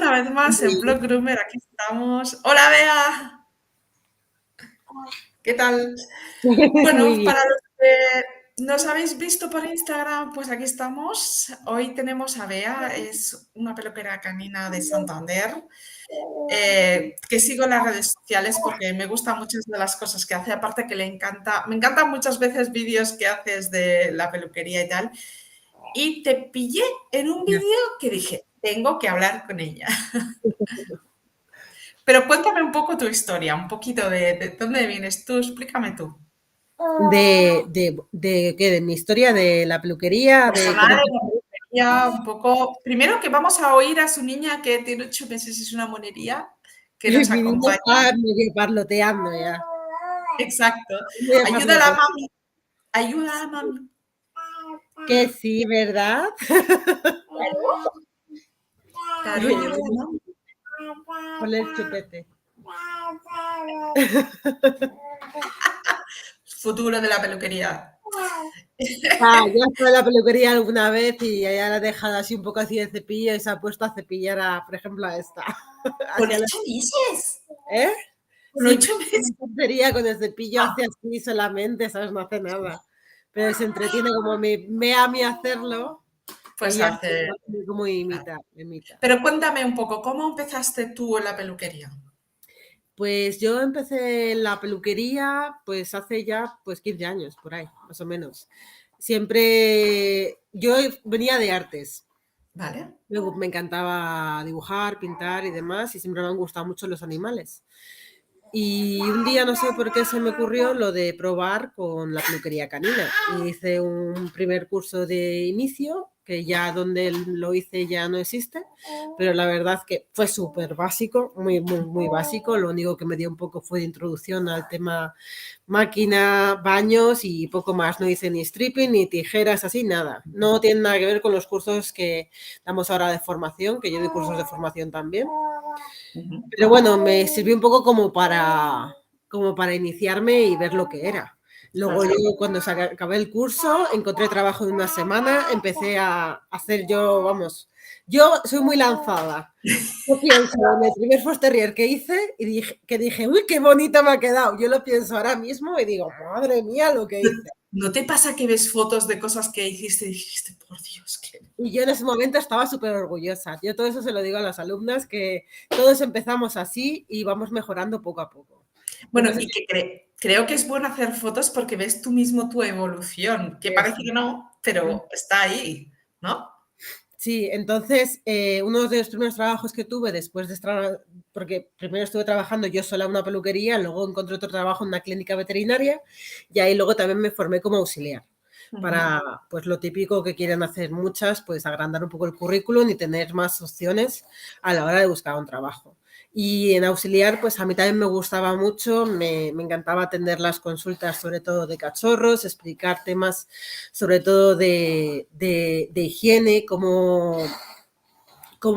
una vez más en Blog Groomer, aquí estamos. Hola, Bea, ¿qué tal? Muy Bueno, bien. para los que nos habéis visto por Instagram, pues aquí estamos. Hoy tenemos a Bea, es una peluquera canina de Santander, que sigo en las redes sociales porque me gustan muchas de las cosas que hace, aparte que le encanta, me encantan muchas veces vídeos que haces de la peluquería y tal. Y te pillé en un vídeo que dije, tengo que hablar con ella. Pero cuéntame un poco tu historia, un poquito de dónde vienes tú, explícame tú. ¿Qué? De mi historia de la peluquería, de Personal, cómo de la peluquería, un poco. Primero que vamos a oír a su niña que tiene 8 meses, es una monería, que nos mi niña acompaña. está medio parloteando ya. Exacto. Medio Ayuda a la parloteando. mami, ayuda a la mami. Que sí, ¿verdad? Claro, ayuda a la mami. Ponle el chupete. Futuro de la peluquería. Ya fue a la peluquería alguna vez y ella la ha dejado así un poco así de cepillo y se ha puesto a cepillar, por ejemplo, a esta. Con Hacia la- 8 meses. ¿Eh? Con Sí, pero 8 meses. una tontería con el cepillo Ah, hace así solamente, ¿sabes? No hace nada. Pero se entretiene como me ve a mí hacerlo, pues ella hace. como Claro. imita. Pero cuéntame un poco, ¿cómo empezaste tú en la peluquería? Pues yo empecé en la peluquería pues hace ya pues 15 años, por ahí, más o menos. Siempre, yo venía de artes, ¿Vale? me encantaba dibujar, pintar y demás, y siempre me han gustado mucho los animales. Y un día no sé por qué se me ocurrió lo de probar con la peluquería canina. Y hice un primer curso de inicio, que ya donde lo hice ya no existe, pero la verdad que fue súper básico, muy básico. Lo único que me dio un poco fue de introducción al tema máquina, baños y poco más. No hice ni stripping, ni tijeras, así nada. No tiene nada que ver con los cursos que damos ahora de formación, que yo doy cursos de formación también. Ujú. Pero bueno, me sirvió un poco como para iniciarme y ver lo que era. Luego Claro. yo cuando acabé el curso encontré trabajo en una semana, empecé a hacer yo, vamos, yo soy muy lanzada. Yo pienso en el primer Fox Terrier que hice y dije, uy, qué bonita me ha quedado. Yo lo pienso ahora mismo y digo, madre mía, lo que hice. ¿No te pasa que ves fotos de cosas que hiciste y dijiste, por Dios, que... Y yo en ese momento estaba súper orgullosa. Yo todo eso se lo digo a las alumnas, que todos empezamos así y vamos mejorando poco a poco. Bueno, Entonces, y que creo que es bueno hacer fotos porque ves tú mismo tu evolución, que parece que no, pero está ahí, ¿no? sí, entonces uno de los primeros trabajos que tuve después de estar, porque primero estuve trabajando yo sola en una peluquería, luego encontré otro trabajo en una clínica veterinaria y ahí luego también me formé como auxiliar Ujú. para, pues lo típico que quieren hacer muchas, pues agrandar un poco el currículum y tener más opciones a la hora de buscar un trabajo. Y en auxiliar, pues a mí también me gustaba mucho, me encantaba atender las consultas, sobre todo de cachorros, explicar temas, sobre todo de higiene, cómo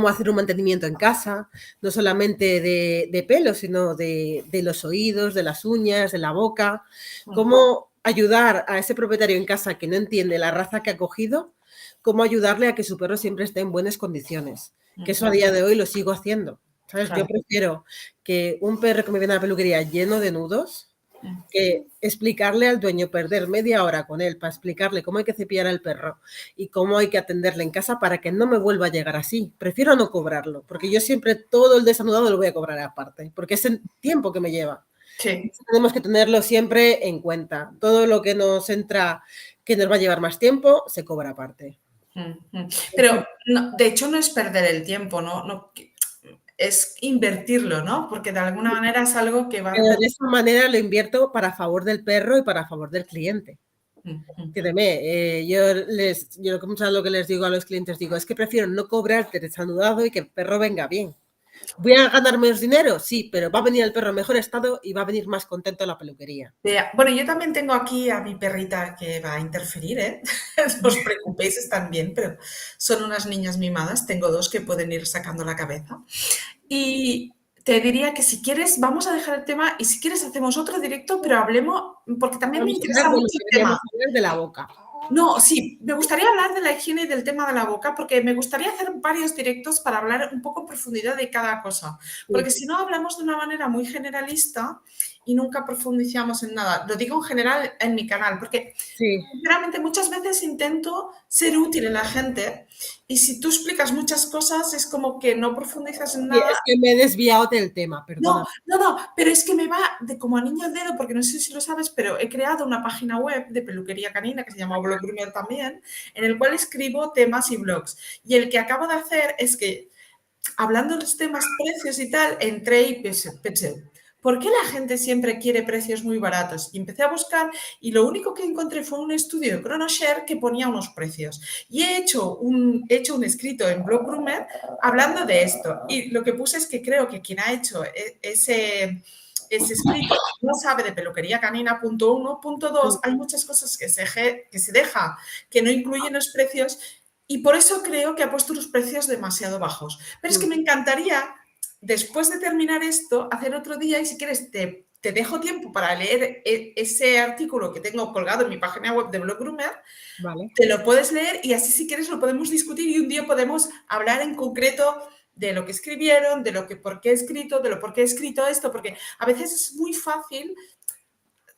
hacer un mantenimiento en casa, no solamente de pelo, sino de los oídos, de las uñas, de la boca, cómo ayudar a ese propietario en casa que no entiende la raza que ha cogido, cómo ayudarle a que su perro siempre esté en buenas condiciones. Que eso a Ujú. día de hoy lo sigo haciendo. ¿Sabes? Yo Claro. prefiero que un perro que me viene a la peluquería lleno de nudos, Mm. que explicarle al dueño, perder media hora con él para explicarle cómo hay que cepillar al perro y cómo hay que atenderle en casa para que no me vuelva a llegar así. Prefiero no cobrarlo, porque yo siempre todo el desanudado lo voy a cobrar aparte, porque es el tiempo que me lleva. Sí. Tenemos que tenerlo siempre en cuenta. Todo lo que nos entra, que nos va a llevar más tiempo, se cobra aparte. Ujú. Pero de hecho no es perder el tiempo, ¿no? Es invertirlo, ¿no? Porque de alguna manera es algo que va a Pero hacer... de esa manera lo invierto para favor del perro y para favor del cliente. Ujú. Entiéndeme, yo lo que les digo a los clientes, digo, es que prefiero no cobrarte desanudado y que el perro venga bien. ¿Voy a ganar menos dinero? Sí, pero va a venir el perro en mejor estado y va a venir más contento a la peluquería. Bueno, yo también tengo aquí a mi perrita que va a interferir, ¿eh? No os preocupéis, están bien, pero son unas niñas mimadas. Tengo dos que pueden ir sacando la cabeza. Y te diría que si quieres, vamos a dejar el tema y si quieres hacemos otro directo, pero hablemos, porque también me Vamos a hablar interesa de lo mucho que el tema. queríamos hablar de la boca. No, sí, me gustaría hablar de la higiene y del tema de la boca, porque me gustaría hacer varios directos para hablar un poco en profundidad de cada cosa, porque Sí, si no hablamos de una manera muy generalista y nunca profundizamos en nada. Lo digo en general en mi canal, porque sí. sinceramente muchas veces intento ser útil en la gente y si tú explicas muchas cosas es como que no profundizas en Sí, nada. es que me he desviado del tema, No, perdona. no, no, pero es que me va de como anillo al dedo, porque no sé si lo sabes, pero he creado una página web de peluquería canina que se llama Blog Groomer también, en el cual escribo temas y blogs. Y el que acabo de hacer es que, hablando de los temas precios y tal, entré y pensé, ¿por qué la gente siempre quiere precios muy baratos? Y empecé a buscar y lo único que encontré fue un estudio de ChronoShare que ponía unos precios. Y he hecho un escrito en Blog Groomer hablando de esto. Y lo que puse es que creo que quien ha hecho ese escrito no sabe de peluquería canina, punto uno. Punto dos, hay muchas cosas que se deja, que no incluyen los precios y por eso creo que ha puesto unos precios demasiado bajos. Pero es que me encantaría, después de terminar esto, hacer otro día y si quieres te dejo tiempo para leer ese artículo que tengo colgado en mi página web de Blog Groomer, Vale. te lo puedes leer y así si quieres lo podemos discutir y un día podemos hablar en concreto de lo que escribieron, de lo que por qué he escrito, de lo por qué he escrito esto, porque a veces es muy fácil,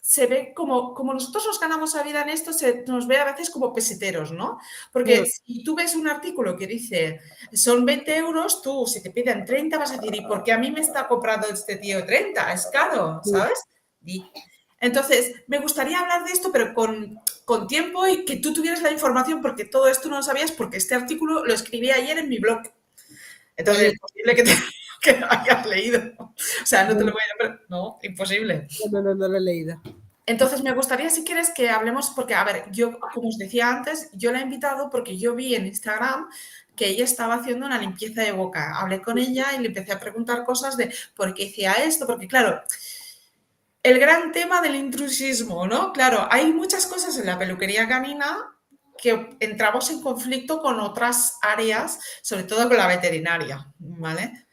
se ve como nosotros nos ganamos la vida en esto, se nos ve a veces como peseteros, ¿no? Porque si tú ves un artículo que dice son 20 euros, tú si te piden 30 vas a decir, ¿y por qué a mí me está comprando este tío 30? Es caro, ¿sabes? Y entonces, me gustaría hablar de esto, pero con tiempo y que tú tuvieras la información, porque todo esto no lo sabías, porque este artículo lo escribí ayer en mi blog. Entonces, es Oye, posible que lo hayas leído. O sea, no te lo no, voy a... No, imposible. no, no, no lo he leído. Entonces, me gustaría, si quieres, que hablemos, porque, a ver, yo, como os decía antes, yo la he invitado porque yo vi en Instagram que ella estaba haciendo una limpieza de boca. Hablé con ella y le empecé a preguntar cosas de por qué hacía esto, porque, claro, el gran tema del intrusismo, ¿no? Claro, hay muchas cosas en la peluquería canina que entramos en conflicto con otras áreas, sobre todo con la veterinaria, ¿vale?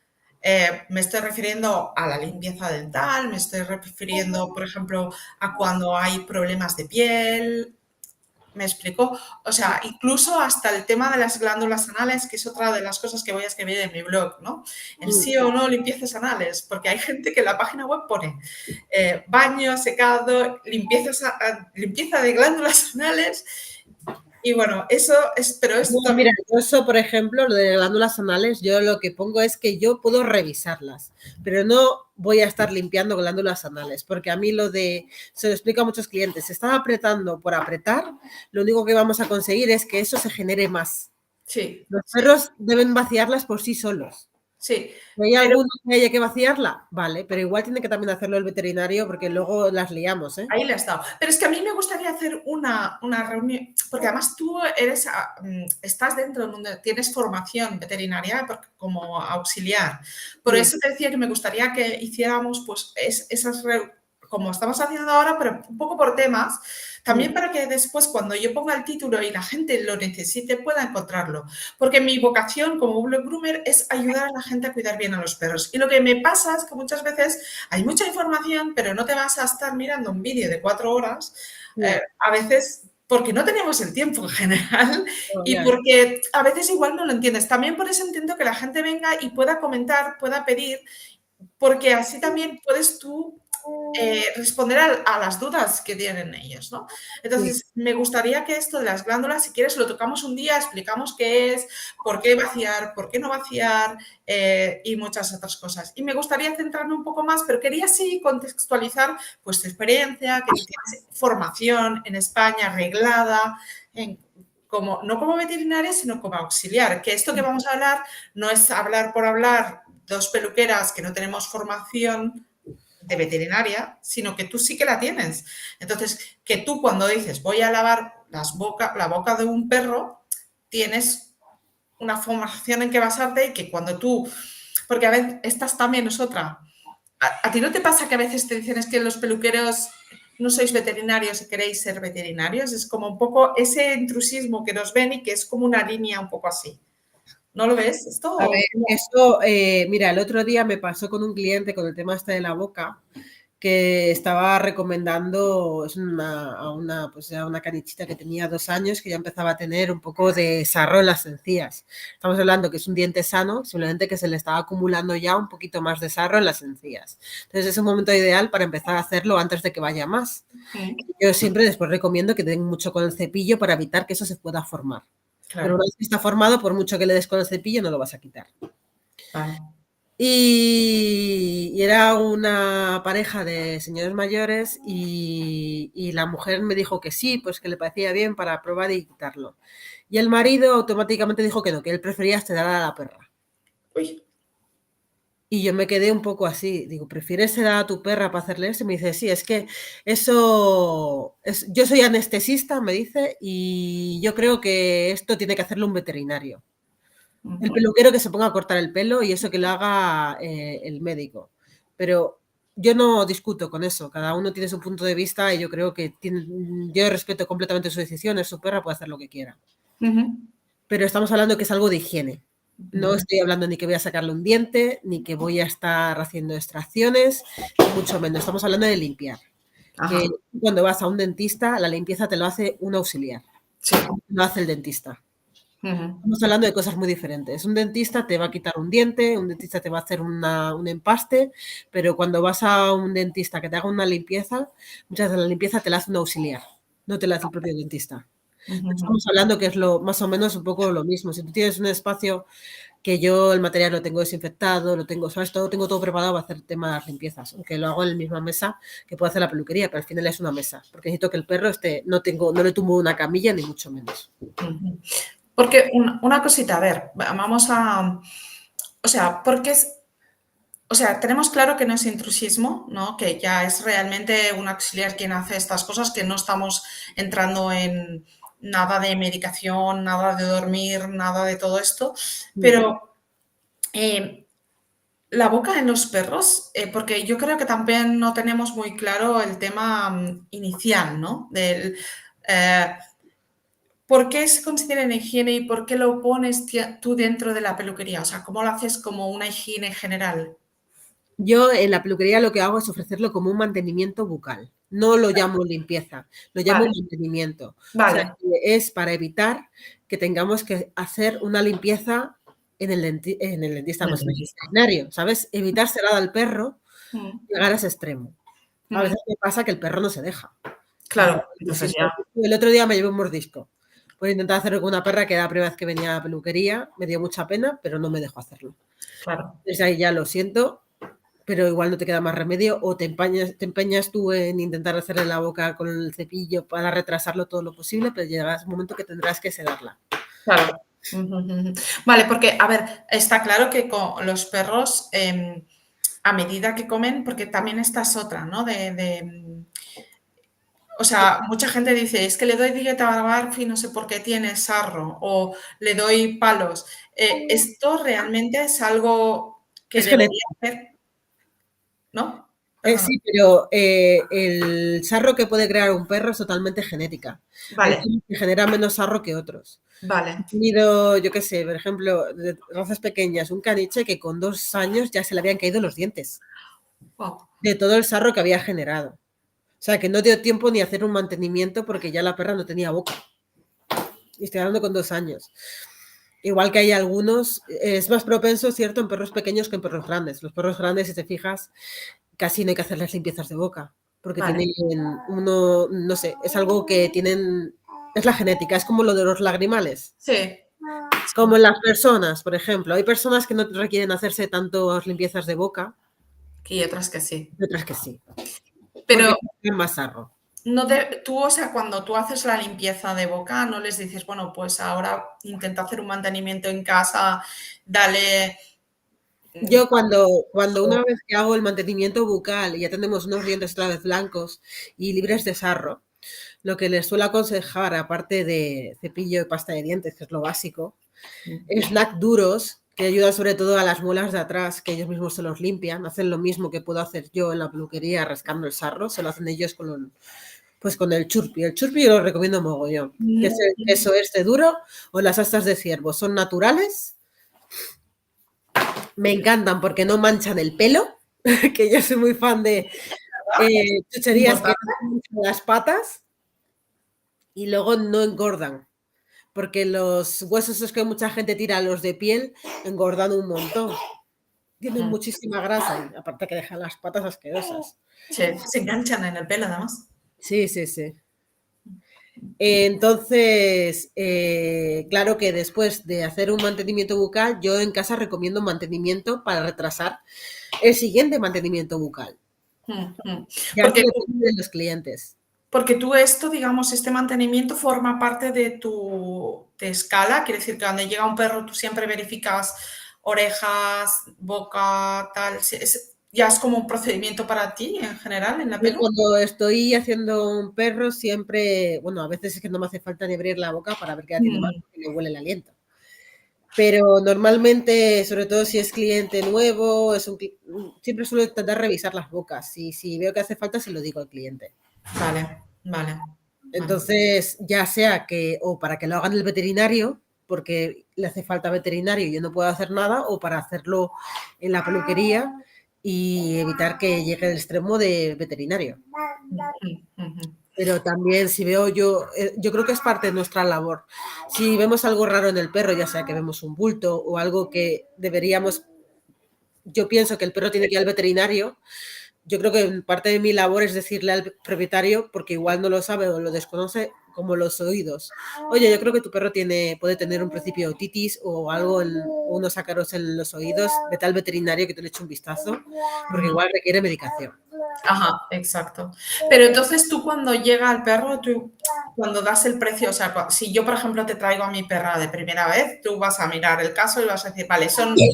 Me estoy refiriendo a la limpieza dental, me estoy refiriendo, por ejemplo, a cuando hay problemas de piel, me explico. O sea, incluso hasta el tema de las glándulas anales, que es otra de las cosas que voy a escribir en mi blog, ¿no? El sí o no limpiezas anales, porque hay gente que en la página web pone baño, secado, limpieza de glándulas anales. Y bueno, eso es, pero No, esto mira, yo eso, por ejemplo, lo de glándulas anales, yo lo que pongo es que yo puedo revisarlas, pero no voy a estar limpiando glándulas anales, porque a mí se lo explico a muchos clientes, si estás apretando por apretar, lo único que vamos a conseguir es que eso se genere más. sí, Los sí, perros deben vaciarlas por sí solos. sí. Si hay Pero alguno que haya que vaciarla, vale, pero igual tiene que también hacerlo el veterinario porque luego las liamos, ¿eh? ahí le ha estado. Pero es que a mí me gustaría hacer una reunión, porque además tú estás dentro donde tienes formación veterinaria como auxiliar. Por Sí, eso te decía que me gustaría que hiciéramos pues como estamos haciendo ahora, pero un poco por temas, también para que después cuando yo ponga el título y la gente lo necesite pueda encontrarlo. Porque mi vocación como blog groomer es ayudar a la gente a cuidar bien a los perros. Y lo que me pasa es que muchas veces hay mucha información, pero no te vas a estar mirando un vídeo de 4 horas, sí. a veces porque no tenemos el tiempo en general No, y ya, ya. porque a veces igual no lo entiendes. También por eso entiendo que la gente venga y pueda comentar, pueda pedir, porque así también puedes tú responder a las dudas que tienen ellos, ¿no? Sí. Entonces, me gustaría que esto de las glándulas, si quieres, lo tocamos un día, explicamos qué es, por qué vaciar, por qué no vaciar y muchas otras cosas. Y me gustaría centrarme un poco más, pero quería sí contextualizar pues tu experiencia, que tú tienes formación en España reglada, no como veterinaria, sino como auxiliar, que esto que vamos a hablar no es hablar por hablar, dos peluqueras que no tenemos formación de veterinaria, sino que tú sí que la tienes. Entonces, que tú cuando dices voy a lavar la boca de un perro, tienes una formación en que basarte y que cuando tú, porque a veces estas también es otra. ¿A ti no te pasa que a veces te dicen es que los peluqueros no sois veterinarios y queréis ser veterinarios? Es como un poco ese intrusismo que nos ven y que es como una línea un poco así. ¿No lo ves A esto? ver, eso, mira, el otro día me pasó con un cliente con el tema este de la boca, que estaba recomendando pues a una canichita que tenía 2 años, que ya empezaba a tener un poco de sarro en las encías. Estamos hablando que es un diente sano, simplemente que se le estaba acumulando ya un poquito más de sarro en las encías. Entonces es un momento ideal para empezar a hacerlo antes de que vaya más. Yo siempre después recomiendo que den mucho con el cepillo para evitar que eso se pueda formar. Claro. Pero una vez que está formado, por mucho que le des con el cepillo, no lo vas a quitar. Vale. Y era una pareja de señores mayores y la mujer me dijo que sí, pues que le parecía bien para probar y quitarlo. Y el marido automáticamente dijo que no, que él prefería sedar a la perra. Uy. Y yo me quedé un poco así, digo, ¿prefieres sedar a tu perra para hacerle eso? Y me dice, sí, es que eso, yo soy anestesista, me dice, y yo creo que esto tiene que hacerlo un veterinario. El peluquero que se ponga a cortar el pelo y eso que lo haga el médico. Pero yo no discuto con eso, cada uno tiene su punto de vista y yo creo que yo respeto completamente su decisión, es su perra, puede hacer lo que quiera. Pero estamos hablando que es algo de higiene. No estoy hablando ni que voy a sacarle un diente, ni que voy a estar haciendo extracciones, ni mucho menos. Estamos hablando de limpiar. Que cuando vas a un dentista, la limpieza te lo hace un auxiliar. Sí. No hace el dentista. Estamos hablando de cosas muy diferentes. Un dentista te va a quitar un diente, un dentista te va a hacer un empaste, pero cuando vas a un dentista que te haga una limpieza, muchas veces la limpieza te la hace un auxiliar, no te la hace el propio dentista. Estamos hablando que es más o menos un poco lo mismo. Si tú tienes un espacio que yo el material lo tengo desinfectado, lo tengo, ¿sabes? Tengo todo preparado para hacer temas limpiezas, aunque lo hago en la misma mesa que puedo hacer la peluquería, pero al final es una mesa, porque necesito que el perro esté, no le tumbo una camilla ni mucho menos. Porque una cosita, a ver, vamos a, o sea, porque o sea, tenemos claro que no es intrusismo, ¿no? Que ya es realmente un auxiliar quien hace estas cosas, que no estamos entrando en nada de medicación, nada de dormir, nada de todo esto, pero la boca en los perros, porque yo creo que también no tenemos muy claro el tema inicial, ¿no? Del ¿por qué se considera en higiene y por qué lo pones tú dentro de la peluquería? O sea, ¿cómo lo haces como una higiene general? Yo en la peluquería lo que hago es ofrecerlo como un mantenimiento bucal. No lo llamo limpieza, lo llamo Vale. mantenimiento. O sea, Vale. que es para evitar que tengamos que hacer una limpieza en el dentista, En el más en el dentista. veterinario, ¿sabes? Evitar sedar al perro, llegar a ese extremo. A veces me pasa que el perro no se deja. Claro, entonces ya. El otro día me llevé un mordisco. Pues intentar hacerlo con una perra que era la primera vez que venía a la peluquería, me dio mucha pena, pero no me dejó hacerlo. Claro. Desde ahí ya lo siento, pero igual no te queda más remedio, o te empeñas tú en intentar hacerle la boca con el cepillo para retrasarlo todo lo posible, pero llegará un momento que tendrás que sedarla. Claro. Vale, porque, a ver, está claro que con los perros, a medida que comen, porque también esta es otra, ¿no? O sea, mucha gente dice, es que le doy dieta a Barfi, no sé por qué tiene sarro, o le doy palos. ¿Esto realmente es algo que Es debería genético. hacer? ¿No? Perdona. Sí, pero el sarro que puede crear un perro es totalmente genética. Hay Vale, perros que generan menos sarro que otros. He vale. tenido, yo qué sé, por ejemplo, de razas pequeñas, un caniche que con 2 años ya se le habían caído los dientes Wow. de todo el sarro que había generado. O sea, que no dio tiempo ni a hacer un mantenimiento porque ya la perra no tenía boca. Y estoy hablando con 2 años. Igual que hay algunos, es más propenso, ¿cierto?, en perros pequeños que en perros grandes. Los perros grandes, si te fijas, casi no hay que hacerles limpiezas de boca, porque Vale. tienen no sé, es algo que tienen, es la genética, es como lo de los lagrimales. Sí. Como en las personas, por ejemplo, hay personas que no requieren hacerse tantas limpiezas de boca, Y otras que sí. y otras que sí, porque Pero tienen más sarro. no tú, o sea, cuando tú haces la limpieza de boca, no les dices, bueno, pues ahora intenta hacer un mantenimiento en casa, dale. Yo cuando una vez que hago el mantenimiento bucal y ya tenemos unos dientes otra vez blancos y libres de sarro, lo que les suelo aconsejar, aparte de cepillo y pasta de dientes, que es lo básico, snack duros, que ayudan sobre todo a las muelas de atrás, que ellos mismos se los limpian, hacen lo mismo que puedo hacer yo en la peluquería rascando el sarro, se lo hacen ellos con el churpi. El churpi yo lo recomiendo mogollón, que es el queso este duro o las astas de ciervo, son naturales, me encantan porque no manchan el pelo, que yo soy muy fan de Chucherías que Importante. las patas y luego no engordan, porque los huesos esos que mucha gente tira, los de piel, engordan un montón. Tienen Mm. muchísima grasa y aparte que dejan las patas asquerosas. Se enganchan en el pelo, además. Sí, sí, sí. Entonces, claro que después de hacer un mantenimiento bucal, yo en casa recomiendo un mantenimiento para retrasar el siguiente mantenimiento bucal. Mm, mm. Ya eso Porque depende de los clientes. Porque tú esto, digamos, este mantenimiento forma parte de tu escala, quiere decir que cuando llega un perro tú siempre verificas orejas, boca, tal, ya es como un procedimiento para ti en general en la Yo pelo. cuando estoy haciendo un perro siempre, bueno, a veces es que no me hace falta ni abrir la boca para ver que ya tiene más, Mm, porque le huele el aliento. Pero normalmente, sobre todo si es cliente nuevo, siempre suelo intentar revisar las bocas. Y si veo que hace falta, se lo digo al cliente. vale, vale, vale. Entonces, ya sea que o para que lo hagan el veterinario, porque le hace falta veterinario y yo no puedo hacer nada, o para hacerlo en la peluquería y evitar que llegue al extremo de veterinario. Mm, mm, Pero también si veo yo creo que es parte de nuestra labor. Si vemos algo raro en el perro, ya sea que vemos un bulto o algo que deberíamos, yo pienso que el perro tiene que ir al veterinario, yo creo que parte de mi labor es decirle al propietario, porque igual no lo sabe o lo desconoce, como los oídos. Oye, yo creo que tu perro puede tener un principio de otitis o algo, unos ácaros en los oídos, vete al veterinario que te le eche un vistazo, porque mm. igual requiere medicación. Ajá, exacto. Pero entonces tú cuando llega el perro, tú cuando das el precio, o sea, si yo, por ejemplo, te traigo a mi perra de primera vez, tú vas a mirar el caso y vas a decir, vale, son, me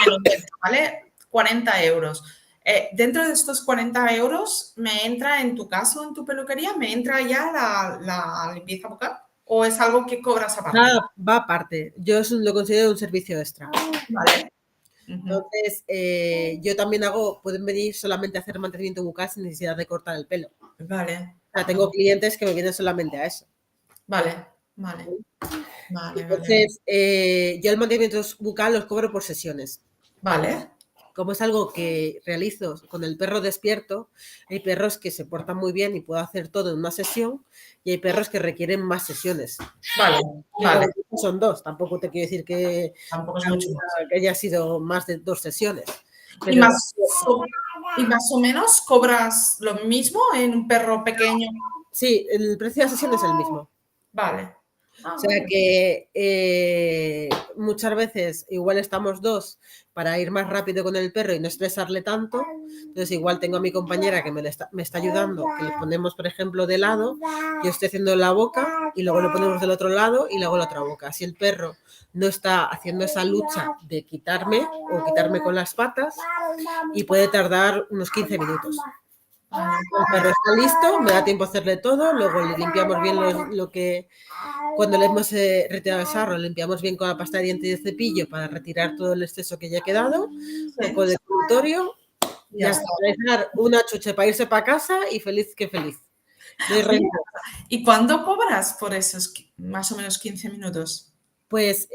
lo invento, ¿vale? 40 euros. Dentro de estos 40 euros, ¿me entra en tu caso, en tu peluquería, me entra ya la limpieza bucal? ¿O es algo que cobras aparte? Va aparte, yo lo considero un servicio extra. Vale. Ujú. Entonces, yo también pueden venir solamente a hacer mantenimiento bucal sin necesidad de cortar el pelo. Vale. O sea, tengo Vale. clientes que me vienen solamente a eso. Vale. Vale. Vale. Vale. Entonces, yo el mantenimiento bucal los cobro por sesiones. Vale. Como es algo que realizo con el perro despierto, hay perros que se portan muy bien y puedo hacer todo en una sesión y hay perros que requieren más sesiones. Vale. Que como Vale. son dos, tampoco te quiero decir Tampoco es mucho más. que haya sido más de 2 sesiones. ¿Y Pero más, y más o menos cobras lo mismo en un perro pequeño? sí, el precio de la sesión es el mismo. Vale. O Ah, sea vale. que muchas veces igual estamos dos para ir más rápido con el perro y no estresarle tanto. Entonces igual tengo a mi compañera que me está ayudando, que le ponemos, por ejemplo, de lado, yo estoy haciendo la boca y luego lo ponemos del otro lado y luego la otra boca. Si el perro no está haciendo esa lucha de quitarme o quitarme con las patas y puede tardar unos 15 minutos. Vale. El perro está listo, me da tiempo a hacerle todo, luego le limpiamos bien lo que cuando le hemos retirado el sarro, limpiamos bien con la pasta de diente y el cepillo para retirar todo el exceso que ya ha quedado, un poco Sí, de colutorio, ya ya está. está, dejar una chuche para irse para casa y feliz que feliz. De Oye, rencor. ¿y cuándo cobras por esos más o menos 15 minutos? Pues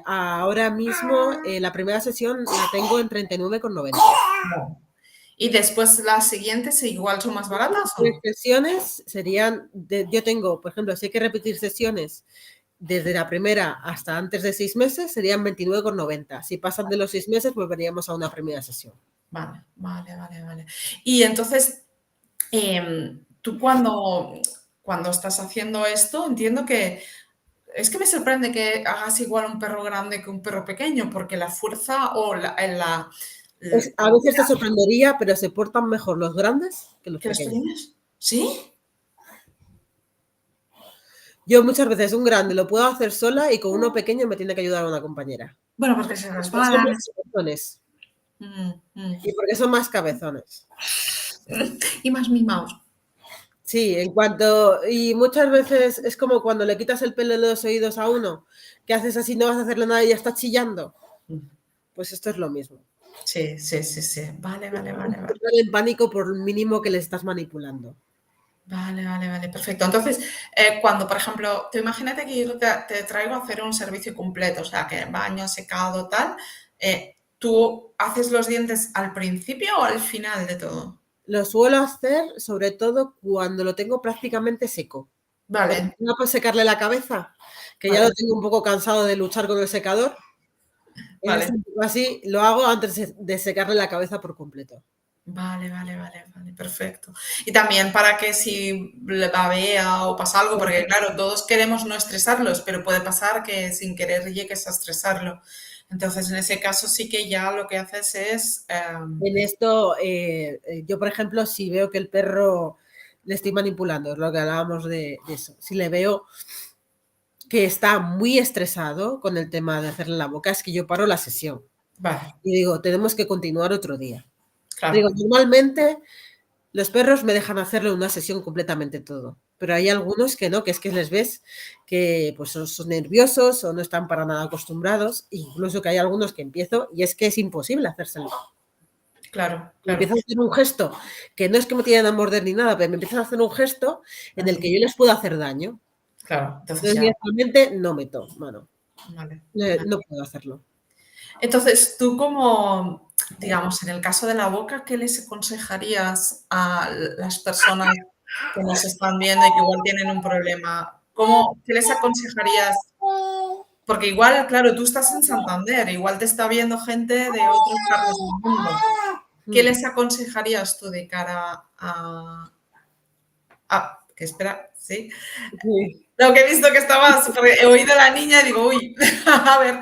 ahora mismo la primera sesión la tengo en 39,90. Vale. ¿Y después las siguientes igual son más baratas o 3 no? sesiones serían, yo tengo, por ejemplo, si hay que repetir sesiones desde la primera hasta antes de 6 meses, serían 29,90. Si pasan de los 6 meses, volveríamos a una primera sesión. Vale, vale, vale, vale. Y entonces, tú cuando estás haciendo esto, entiendo que es que me sorprende que hagas igual un perro grande que un perro pequeño, porque la fuerza o A veces te sorprendería, pero se portan mejor los grandes que los ¿que los pequeños. pequeños? ¿Sí? Yo muchas veces un grande lo puedo hacer sola y con uno pequeño me tiene que ayudar una compañera. Bueno, porque se Porque son resbalan. más cabezones. Mm, mm. Y porque son más cabezones. Y más mimados. Sí, y muchas veces es como cuando le quitas el pelo de los oídos a uno, que haces así, no vas a hacerle nada y ya está chillando. Pues esto es lo mismo. Sí, sí, sí, sí. Vale, vale, vale, vale. Entrar en pánico por el mínimo que le estás manipulando. Vale, vale, vale, perfecto. Entonces, cuando, por ejemplo, tú imagínate que yo te traigo a hacer un servicio completo, o sea, que baño, secado, tal, ¿tú haces los dientes al principio o al final de todo? Lo suelo hacer sobre todo cuando lo tengo prácticamente seco. Cuando Vale, tengo que secarle la cabeza, que ya lo vale, tengo un poco cansado de luchar con el secador, es vale. un poco así, lo hago antes de secarle la cabeza por completo. Vale, vale, vale, vale, perfecto. Y también para que si le babea o pasa algo, porque claro, todos queremos no estresarlos, pero puede pasar que sin querer llegues a estresarlo. Entonces, en ese caso sí que ya lo que haces es, En esto, yo, por ejemplo, si veo que el perro le estoy manipulando, es lo que hablábamos de eso. Si le veo que está muy estresado con el tema de hacerle la boca, es que yo paro la sesión vale, y digo, tenemos que continuar otro día. Digo, claro, normalmente los perros me dejan hacerle una sesión completamente todo, pero hay algunos que no, que es que les ves que pues son nerviosos o no están para nada acostumbrados, incluso que hay algunos que empiezo y es que es imposible hacérselo. claro, Me claro, empiezan a hacer un gesto, que no es que me tienen a morder ni nada, pero me empiezan a hacer un gesto en el que yo les puedo hacer daño. claro. Entonces Entonces, ya, directamente no meto mano, vale, vale. no puedo hacerlo. Entonces, tú como, digamos, en el caso de la boca, ¿qué les aconsejarías a las personas que nos están viendo y que igual tienen un problema? ¿Cómo, qué les aconsejarías? Porque igual, claro, tú estás en Santander, igual te está viendo gente de otras partes del mundo. ¿Qué Mm. les aconsejarías tú de cara que espera, sí? Sí. Lo que he visto que estaba súper, he oído a la niña y digo, uy, a ver.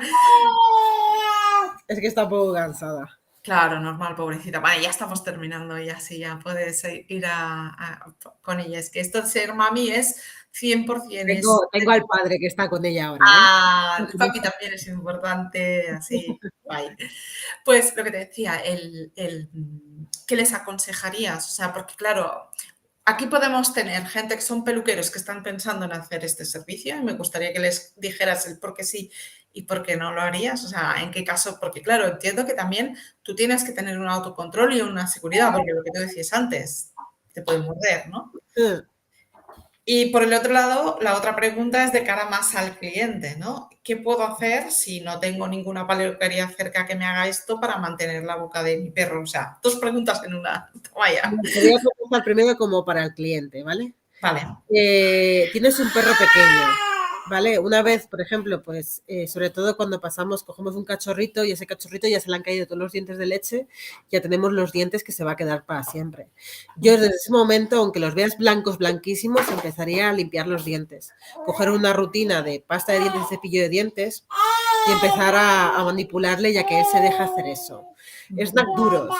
Es que está un poco cansada. Claro, normal, pobrecita. Vale, ya estamos terminando, ya sí, ya puedes ir con ella. Es que esto de ser mami es 100%, es... Tengo al padre que está con ella ahora, ¿eh? Ah, el papi también es importante, así, guay. Pues lo que te decía, ¿qué les aconsejarías? O sea, porque claro, aquí podemos tener gente que son peluqueros que están pensando en hacer este servicio y me gustaría que les dijeras el por qué sí y por qué no lo harías. O sea, en qué caso, porque claro, entiendo que también tú tienes que tener un autocontrol y una seguridad, porque lo que tú decías antes, te pueden morder, ¿no? Mm. Y por el otro lado, la otra pregunta es de cara más al cliente, ¿no? ¿Qué puedo hacer si no tengo ninguna peluquería cerca que me haga esto para mantener la boca de mi perro? O sea, dos preguntas en una. Vaya. Te voy a contestar primero como para el cliente, ¿vale? Vale. Tienes un perro pequeño, ¿vale? Una vez, por ejemplo, pues sobre todo cuando cogemos un cachorrito y ese cachorrito ya se le han caído todos los dientes de leche, ya tenemos los dientes que se va a quedar para siempre. Yo desde ese momento, aunque los veas blancos, blanquísimos, empezaría a limpiar los dientes, coger una rutina de pasta de dientes, cepillo de dientes y empezar a manipularle ya que él se deja hacer eso. Snack duros.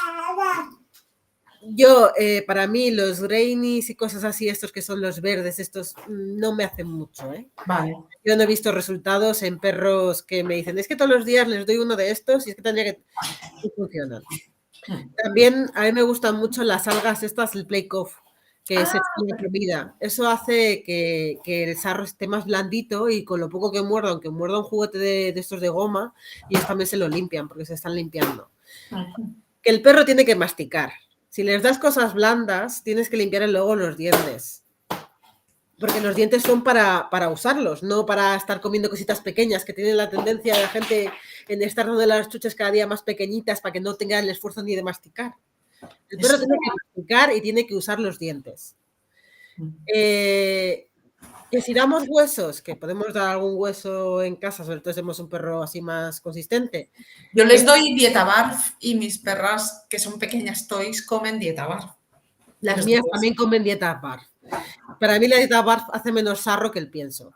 Yo, para mí, los Greenies y cosas así, estos que son los verdes, estos no me hacen mucho, ¿eh? Vale. Yo no he visto resultados en perros que me dicen, es que todos los días les doy uno de estos y es que tendría que... Y funcionan. También a mí me gustan mucho las algas estas, el Play Off, que se Ah, echan la comida. Eso hace que el sarro esté más blandito y con lo poco que muerda, aunque muerda un juguete de estos de goma, ellos también se lo limpian porque se están limpiando. Que el perro tiene que masticar. Si les das cosas blandas, tienes que limpiar luego los dientes. Porque los dientes son para usarlos, no para estar comiendo cositas pequeñas, que tienen la tendencia de la gente en estar dando las chuches cada día más pequeñitas para que no tengan el esfuerzo ni de masticar. El perro eso tiene que masticar y tiene que usar los dientes. Que si damos huesos, que podemos dar algún hueso en casa, sobre todo si tenemos un perro así más consistente. Yo les doy dieta barf y mis perras, que son pequeñas toys, comen dieta barf. Las Les mías doy eso. también comen dieta bar. Para mí la dieta bar hace menos sarro que el pienso.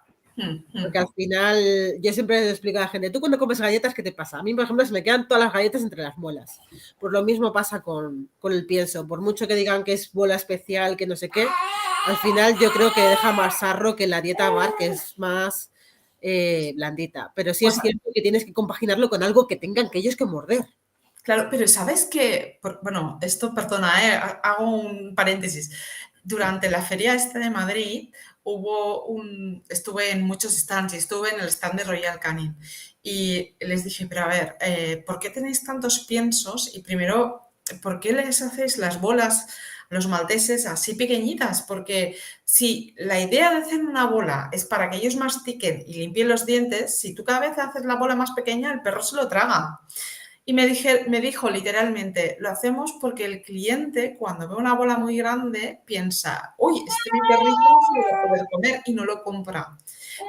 Porque al final, yo siempre le explico a la gente, tú cuando comes galletas, ¿qué te pasa? A mí, por ejemplo, se me quedan todas las galletas entre las muelas. Pues lo mismo pasa con el pienso. Por mucho que digan que es bola especial, que no sé qué, al final yo creo que deja más sarro que la dieta bar, que es más blandita. Pero sí es Pues cierto que tienes que compaginarlo con algo que tengan que ellos que morder. claro, pero ¿sabes qué? Bueno, esto, perdona, hago un paréntesis. Durante la feria esta de Madrid estuve en muchos stands y estuve en el stand de Royal Canin y les dije, pero a ver, ¿por qué tenéis tantos piensos? Y primero, ¿por qué les hacéis las bolas a los malteses así pequeñitas? Porque si la idea de hacer una bola es para que ellos mastiquen y limpien los dientes, si tú cada vez haces la bola más pequeña, el perro se lo traga. Y me dijo literalmente, lo hacemos porque el cliente cuando ve una bola muy grande piensa, uy, mi perrito no se lo va a poder comer y no lo compra.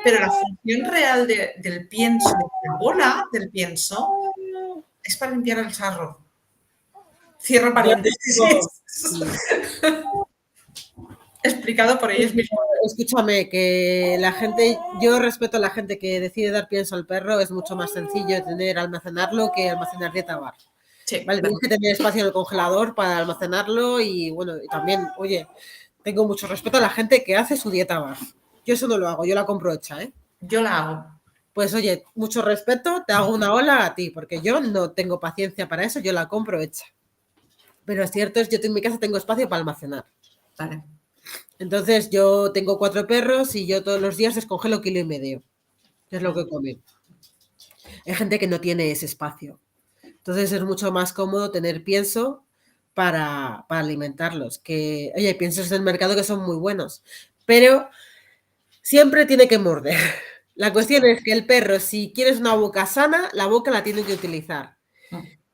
Pero la función real del pienso, de la bola del pienso, es para limpiar el sarro. Cierro Yo digo, paréntesis. sí. Explicado por ellos mismos. Escúchame, que la gente, yo respeto a la gente que decide dar pienso al perro, es mucho más sencillo almacenarlo que almacenar dieta bar. Sí, Vale, tienes que tener espacio en el congelador para almacenarlo y bueno, y también, oye, tengo mucho respeto a la gente que hace su dieta bar. Yo eso no lo hago, yo la compro hecha, ¿eh? yo la hago. Pues oye, mucho respeto, te hago una ola a ti, porque yo no tengo paciencia para eso, yo la compro hecha. Pero es cierto, yo en mi casa tengo espacio para almacenar. Vale. Entonces yo tengo 4 perros y yo todos los días descongelo 1,5 kilos, que es lo que comen. Hay gente que no tiene ese espacio. Entonces es mucho más cómodo tener pienso para alimentarlos. Que, oye, hay piensos del mercado que son muy buenos, pero siempre tiene que morder. La cuestión es que el perro, si quieres una boca sana, la boca la tiene que utilizar.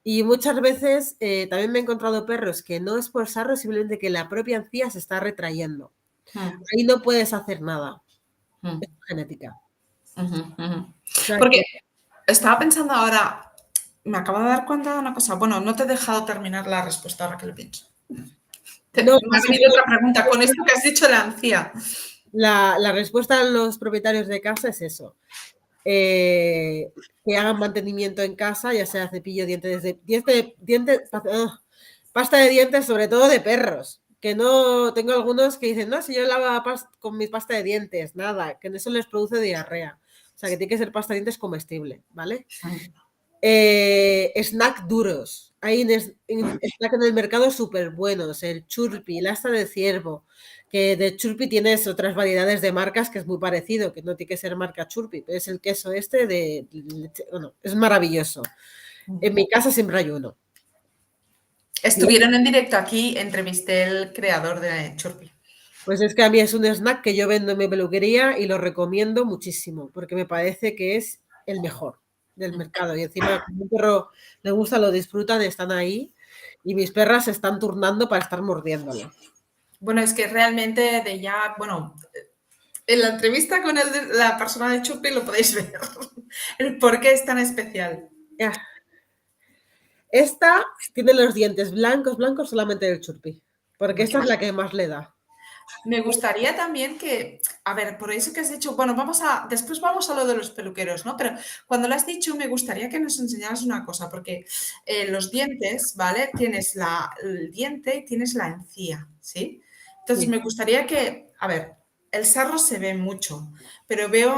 Y muchas veces también me he encontrado perros que no es por sarro, simplemente que la propia encía se está retrayendo. Ahí no puedes hacer nada. Es genética. O sea Porque que, estaba pensando ahora, me acabo de dar cuenta de una cosa. Bueno, no te he dejado terminar la respuesta ahora que lo pienso. no, Me ha venido otra pregunta con esto que has dicho la encía. la respuesta a los propietarios de casa es eso. Que hagan mantenimiento en casa, ya sea cepillo, pasta de dientes, sobre todo de perros. Que no, tengo algunos que dicen, no, si yo lavo con mi pasta de dientes, nada, que eso les produce diarrea. O sea, que tiene que ser pasta de dientes comestible, ¿vale? Snack duros. Hay snack en el mercado súper buenos. El Churpi, el asta de ciervo. Que de Churpi tienes otras variedades de marcas que es muy parecido, que no tiene que ser marca Churpi, pero es el queso este de leche. Bueno, es maravilloso. En mi casa siempre hay uno. Estuvieron en directo aquí, entrevisté al creador de Churpi. Pues es que a mí es un snack que yo vendo en mi peluquería y lo recomiendo muchísimo, porque me parece que es el mejor del mercado. Y encima, como un perro le gusta, lo disfrutan, están ahí. Y mis perras se están turnando para estar mordiéndolo. Bueno, es que realmente de ya, bueno, en la entrevista con la persona de Churpi lo podéis ver. El por qué es tan especial. Esta tiene los dientes blancos, blancos solamente del Churpi, porque esta es la que más le da. Me gustaría también que, a ver, por eso que has dicho, bueno, después vamos a lo de los peluqueros, ¿no? Pero cuando lo has dicho, me gustaría que nos enseñaras una cosa, porque los dientes, ¿vale? Tienes el diente y tienes la encía, ¿sí? Entonces, Sí. me gustaría que, a ver, el sarro se ve mucho, pero veo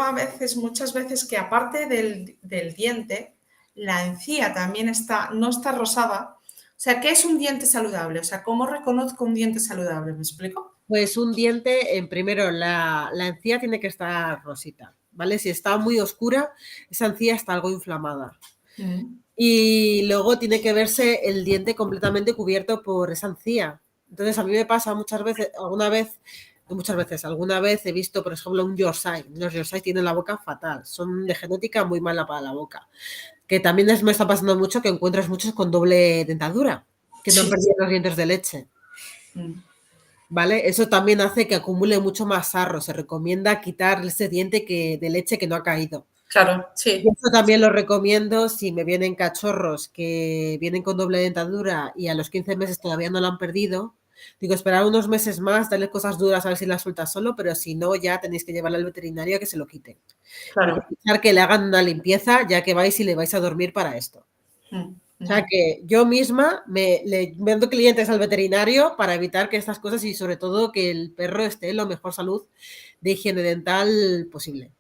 muchas veces que aparte del diente, la encía también no está rosada. O sea, ¿qué es un diente saludable? O sea, ¿cómo reconozco un diente saludable? ¿Me explico? Pues un diente, en primero, la encía tiene que estar rosita, ¿vale? Si está muy oscura, esa encía está algo inflamada. Y luego tiene que verse el diente completamente cubierto por esa encía. Entonces, a mí me pasa muchas veces, alguna vez he visto, por ejemplo, un Yorkshire. Los Yorkshire tienen la boca fatal, son de genética muy mala para la boca. Que también me está pasando mucho que encuentras muchos con doble dentadura, que no han perdido los dientes de leche. ¿Vale? Eso también hace que acumule mucho más sarro. Se recomienda quitar ese diente de leche que no ha caído. Claro, Y sí. eso también lo recomiendo si me vienen cachorros que vienen con doble dentadura y a los 15 meses todavía no lo han perdido. Digo, esperar unos meses más, darle cosas duras a ver si la suelta solo, pero si no, ya tenéis que llevarle al veterinario a que se lo quite. Claro. Y pensar que le hagan una limpieza ya que vais y le vais a dormir para esto. O sea que yo misma le mando clientes al veterinario para evitar que estas cosas y sobre todo que el perro esté en la mejor salud de higiene dental posible.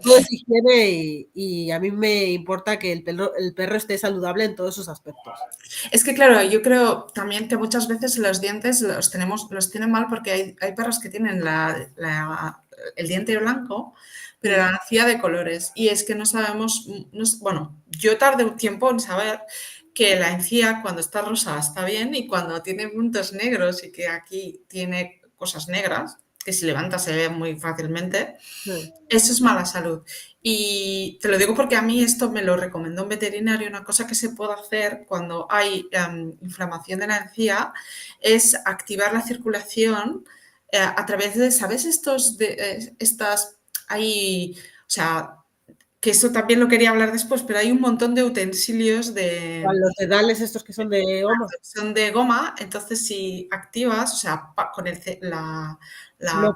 Todo es higiene y a mí me importa que el perro esté saludable en todos sus aspectos. Es que claro, yo creo también que muchas veces los dientes los tienen mal porque hay perros que tienen el diente blanco, pero la encía de colores. Y es que no sabemos, bueno, yo tardé un tiempo en saber que la encía cuando está rosa está bien y cuando tiene puntos negros y que aquí tiene cosas negras, que si levanta se ve muy fácilmente, Mm. eso es mala salud. Y te lo digo porque a mí esto me lo recomendó un veterinario. Una cosa que se puede hacer cuando hay inflamación de la encía es activar la circulación a través de, ¿sabes? Hay, o sea, que eso también lo quería hablar después, pero hay un montón de utensilios Los dedales estos que son de goma. son de goma, entonces si activas, o sea, con la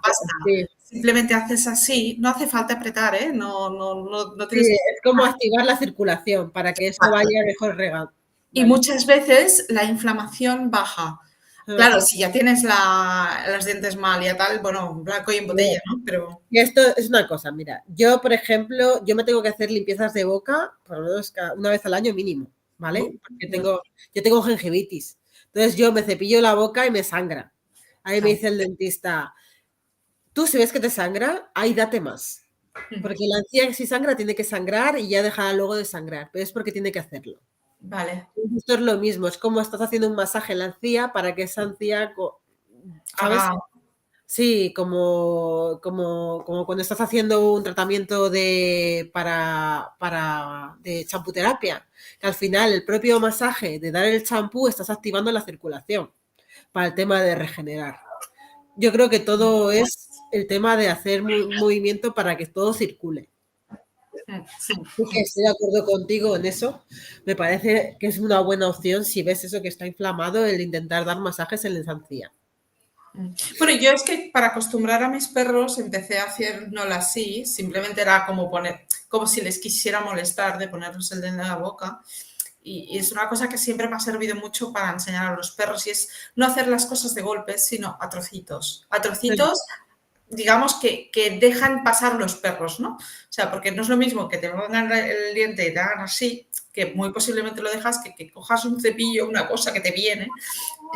pasta, Sí, simplemente haces así, no hace falta apretar, ¿eh? No sí, tienes que... es como activar la circulación para que esto Exacto. vaya mejor regado. Y ¿Vale? muchas veces la inflamación baja. Ah, Claro, si ya tienes los dientes mal y tal, bueno, blanco y en botella, ¿no? Pero y esto es una cosa, mira, yo, por ejemplo, yo me tengo que hacer limpiezas de boca por lo menos una vez al año mínimo, ¿vale? Porque yo tengo gingivitis. Entonces yo me cepillo la boca y me sangra. Ahí me dice el dentista, tú si ves que te sangra, ahí date más. Porque la encía si sangra tiene que sangrar y ya dejará luego de sangrar, pero es porque tiene que hacerlo. vale. Esto es lo mismo, es como estás haciendo un masaje en la encía para que esa encía, ¿sabes? Haga, Sí, como cuando estás haciendo un tratamiento de champuterapia, que al final el propio masaje de dar el champú estás activando la circulación para el tema de regenerar. Yo creo que todo es el tema de hacer un movimiento para que todo circule. Sí que estoy de acuerdo contigo en eso. Me parece que es una buena opción si ves eso que está inflamado, el intentar dar masajes en la encía. Bueno, yo es que para acostumbrar a mis perros empecé haciéndolo así, simplemente era como poner, como si les quisiera molestar de ponerlos el dedo en la boca. Y es una cosa que siempre me ha servido mucho para enseñar a los perros y es no hacer las cosas de golpes, sino a trocitos. A trocitos, digamos, que dejan pasar los perros, ¿no? O sea, porque no es lo mismo que te pongan el diente y te hagan así, que muy posiblemente lo dejas, que cojas un cepillo, una cosa que te viene,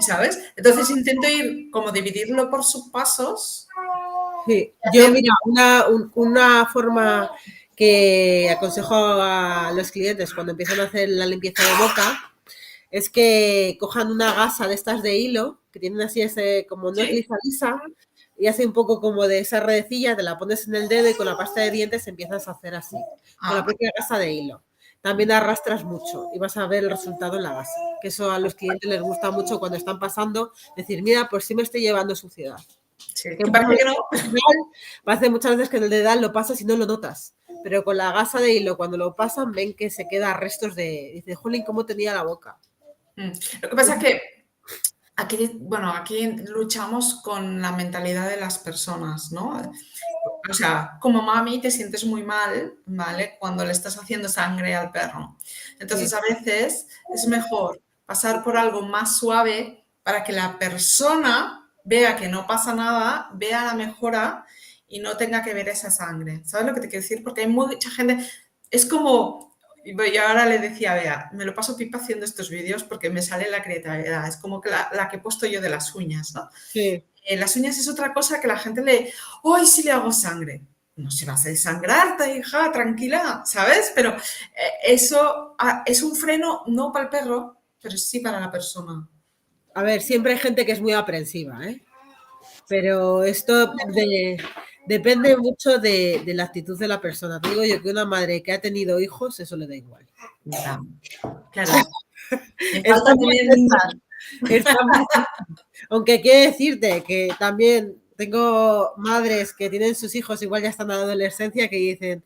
¿sabes? Entonces intento ir como dividirlo por subpasos. Sí, yo mira, una forma que aconsejo a los clientes cuando empiezan a hacer la limpieza de boca es que cojan una gasa de estas de hilo, que tienen así ese, como no es Sí. lisa lisa, y hace un poco como de esa redecilla, te la pones en el dedo y con la pasta de dientes empiezas a hacer así, con la Ah, propia gasa de hilo. También arrastras mucho y vas a ver el resultado en la gasa, que eso a los clientes les gusta mucho cuando están pasando, decir, mira, pues sí me estoy llevando suciedad. sí. Que Que parece que no. parece muchas veces que el dedal lo pasas y no lo notas, pero con la gasa de hilo cuando lo pasan ven que se queda restos de, dice, jolín, cómo tenía la boca. Lo que pasa es que aquí, bueno, aquí luchamos con la mentalidad de las personas, ¿no? O sea, como mami te sientes muy mal, ¿vale? Cuando le estás haciendo sangre al perro. Entonces, Sí, a veces es mejor pasar por algo más suave para que la persona vea que no pasa nada, vea la mejora y no tenga que ver esa sangre. ¿Sabes lo que te quiero decir? Porque hay mucha gente, es como, y ahora le decía a Bea, me lo paso pipa haciendo estos vídeos porque me sale la creatividad, es como que la que he puesto yo de las uñas, ¿no? sí. Las uñas es otra cosa que la gente le, hoy sí le hago sangre. No se vas a desangrarte, hija, tranquila, ¿sabes? Pero eso es un freno no para el perro, pero sí para la persona. A ver, siempre hay gente que es muy aprensiva, ¿eh? Pero esto depende mucho de la actitud de la persona. Te digo yo que una madre que ha tenido hijos, eso le da igual. Ya, claro. Me falta Están muy también... testas, están muy testas. Aunque quiero decirte que también tengo madres que tienen sus hijos, igual ya están en la adolescencia, que dicen,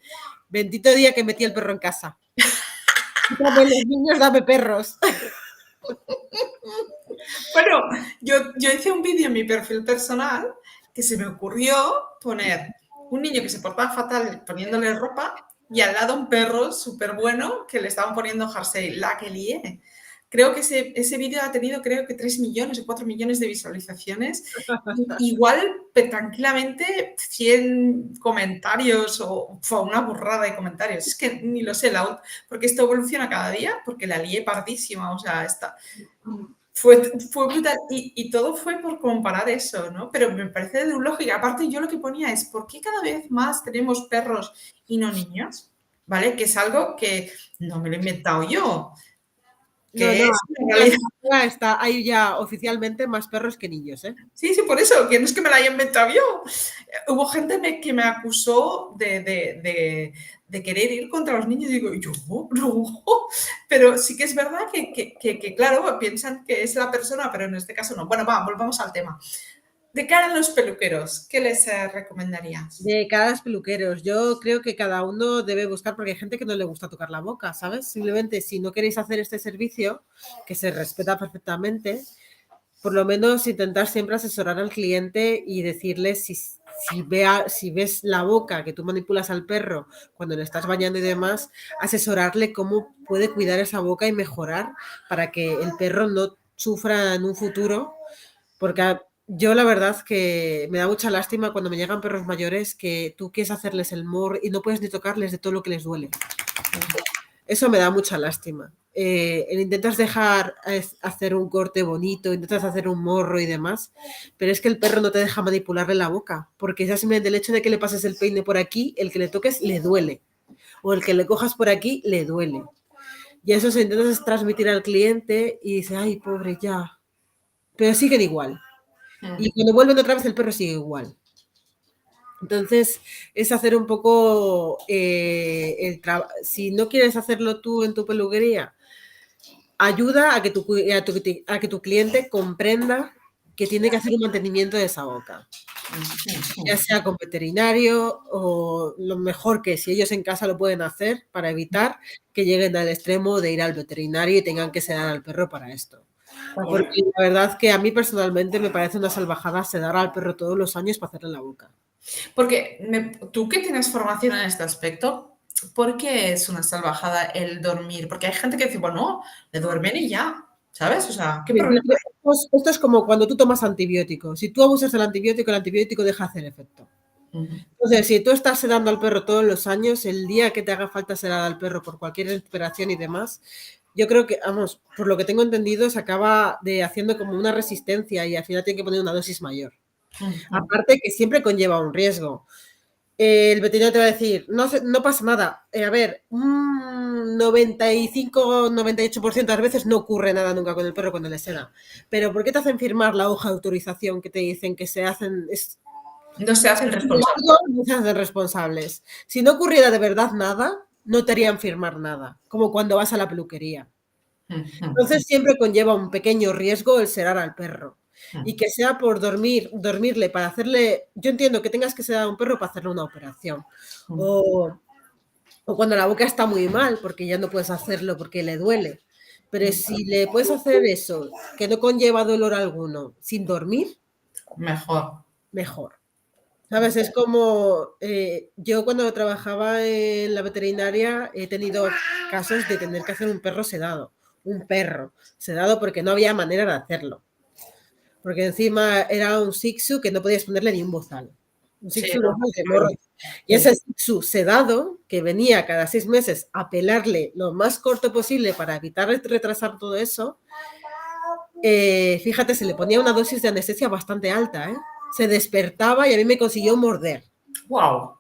bendito día que metí el perro en casa. Quítame los niños, dame perros. Bueno, yo hice un vídeo en mi perfil personal que se me ocurrió poner un niño que se portaba fatal poniéndole ropa y al lado un perro súper bueno que le estaban poniendo jersey. La que lié. Creo que ese vídeo ha tenido, creo que 3 millones o 4 millones de visualizaciones. Igual, tranquilamente, 100 comentarios o fue una burrada de comentarios. Es que ni lo sé, porque esto evoluciona cada día, porque la lié pardísima. O sea, fue brutal y todo fue por comparar eso, ¿no? Pero me parece de lógica. Aparte, yo lo que ponía es, ¿por qué cada vez más tenemos perros y no niños? ¿Vale? Que es algo que no me lo he inventado yo. No, no, que es aquí una en realidad. Andalucía hay ya oficialmente más perros que niños, ¿eh? Sí, sí, por eso, que no es que me la haya inventado yo. Hubo gente que me acusó de querer ir contra los niños y digo, yo no, pero sí que es verdad que, claro, piensan que es la persona, pero en este caso no. Bueno, va, volvamos al tema. De cara a los peluqueros, ¿qué les recomendarías? De cada peluqueros. Yo creo que cada uno debe buscar, porque hay gente que no le gusta tocar la boca, ¿sabes? Simplemente si no queréis hacer este servicio, que se respeta perfectamente, por lo menos intentar siempre asesorar al cliente y decirle si ves la boca que tú manipulas al perro cuando le estás bañando y demás, asesorarle cómo puede cuidar esa boca y mejorar para que el perro no sufra en un futuro, porque yo la verdad que me da mucha lástima cuando me llegan perros mayores que tú quieres hacerles el mor y no puedes ni tocarles de todo lo que les duele. Eso me da mucha lástima. Intentas dejar hacer un corte bonito, intentas hacer un morro y demás, pero es que el perro no te deja manipularle la boca, porque ya simplemente el hecho de que le pases el peine por aquí, el que le toques le duele, o el que le cojas por aquí le duele. Y eso se intentas transmitir al cliente y dice, ay, pobre, ya. Pero siguen igual. Y cuando vuelven otra vez el perro sigue igual. Entonces, es hacer un poco el trabajo. Si no quieres hacerlo tú en tu peluquería, ayuda a que tu cliente comprenda que tiene que hacer un mantenimiento de esa boca, ya sea con veterinario o lo mejor que si ellos en casa lo pueden hacer para evitar que lleguen al extremo de ir al veterinario y tengan que sedar al perro para esto. Porque la verdad que a mí personalmente me parece una salvajada sedar al perro todos los años para hacerle la boca. Porque tú que tienes formación en este aspecto, ¿por qué es una salvajada el dormir? Porque hay gente que dice, bueno, le duermen y ya, ¿sabes? O sea, ¿qué problema Esto es como cuando tú tomas antibióticos. Si tú abusas del antibiótico, el antibiótico deja de hacer efecto. hay? Entonces, si tú estás sedando al perro todos los años, el día que te haga falta sedar al perro por cualquier operación y demás, yo creo que, vamos, por lo que tengo entendido, se acaba haciendo como una resistencia y al final tiene que poner una dosis mayor. Aparte que siempre conlleva un riesgo. El veterinario te va a decir, no pasa nada. A ver, un 95-98% de las veces no ocurre nada nunca con el perro cuando le seda. Pero ¿por qué te hacen firmar la hoja de autorización que te dicen que se hacen... No se hace el responsable. No se hacen responsables. Si no ocurriera de verdad nada, no te harían firmar nada, como cuando vas a la peluquería. Entonces siempre conlleva un pequeño riesgo el sedar al perro. Y que sea por dormirle, para hacerle... Yo entiendo que tengas que sedar a un perro para hacerle una operación. O cuando la boca está muy mal, porque ya no puedes hacerlo porque le duele. Pero si le puedes hacer eso, que no conlleva dolor alguno, sin dormir, Mejor. mejor. ¿Sabes? Es como yo cuando trabajaba en la veterinaria he tenido casos de tener que hacer un perro sedado. Un perro sedado porque no había manera de hacerlo. Porque encima era un Shih Tzu que no podías ponerle ni un bozal. Un Shih Sí, Tzu no, de morro. Y ese Shih Tzu sedado, que venía cada 6 meses a pelarle lo más corto posible para evitar retrasar todo eso, fíjate, se le ponía una dosis de anestesia bastante alta, ¿eh? Se despertaba y a mí me consiguió morder. wow.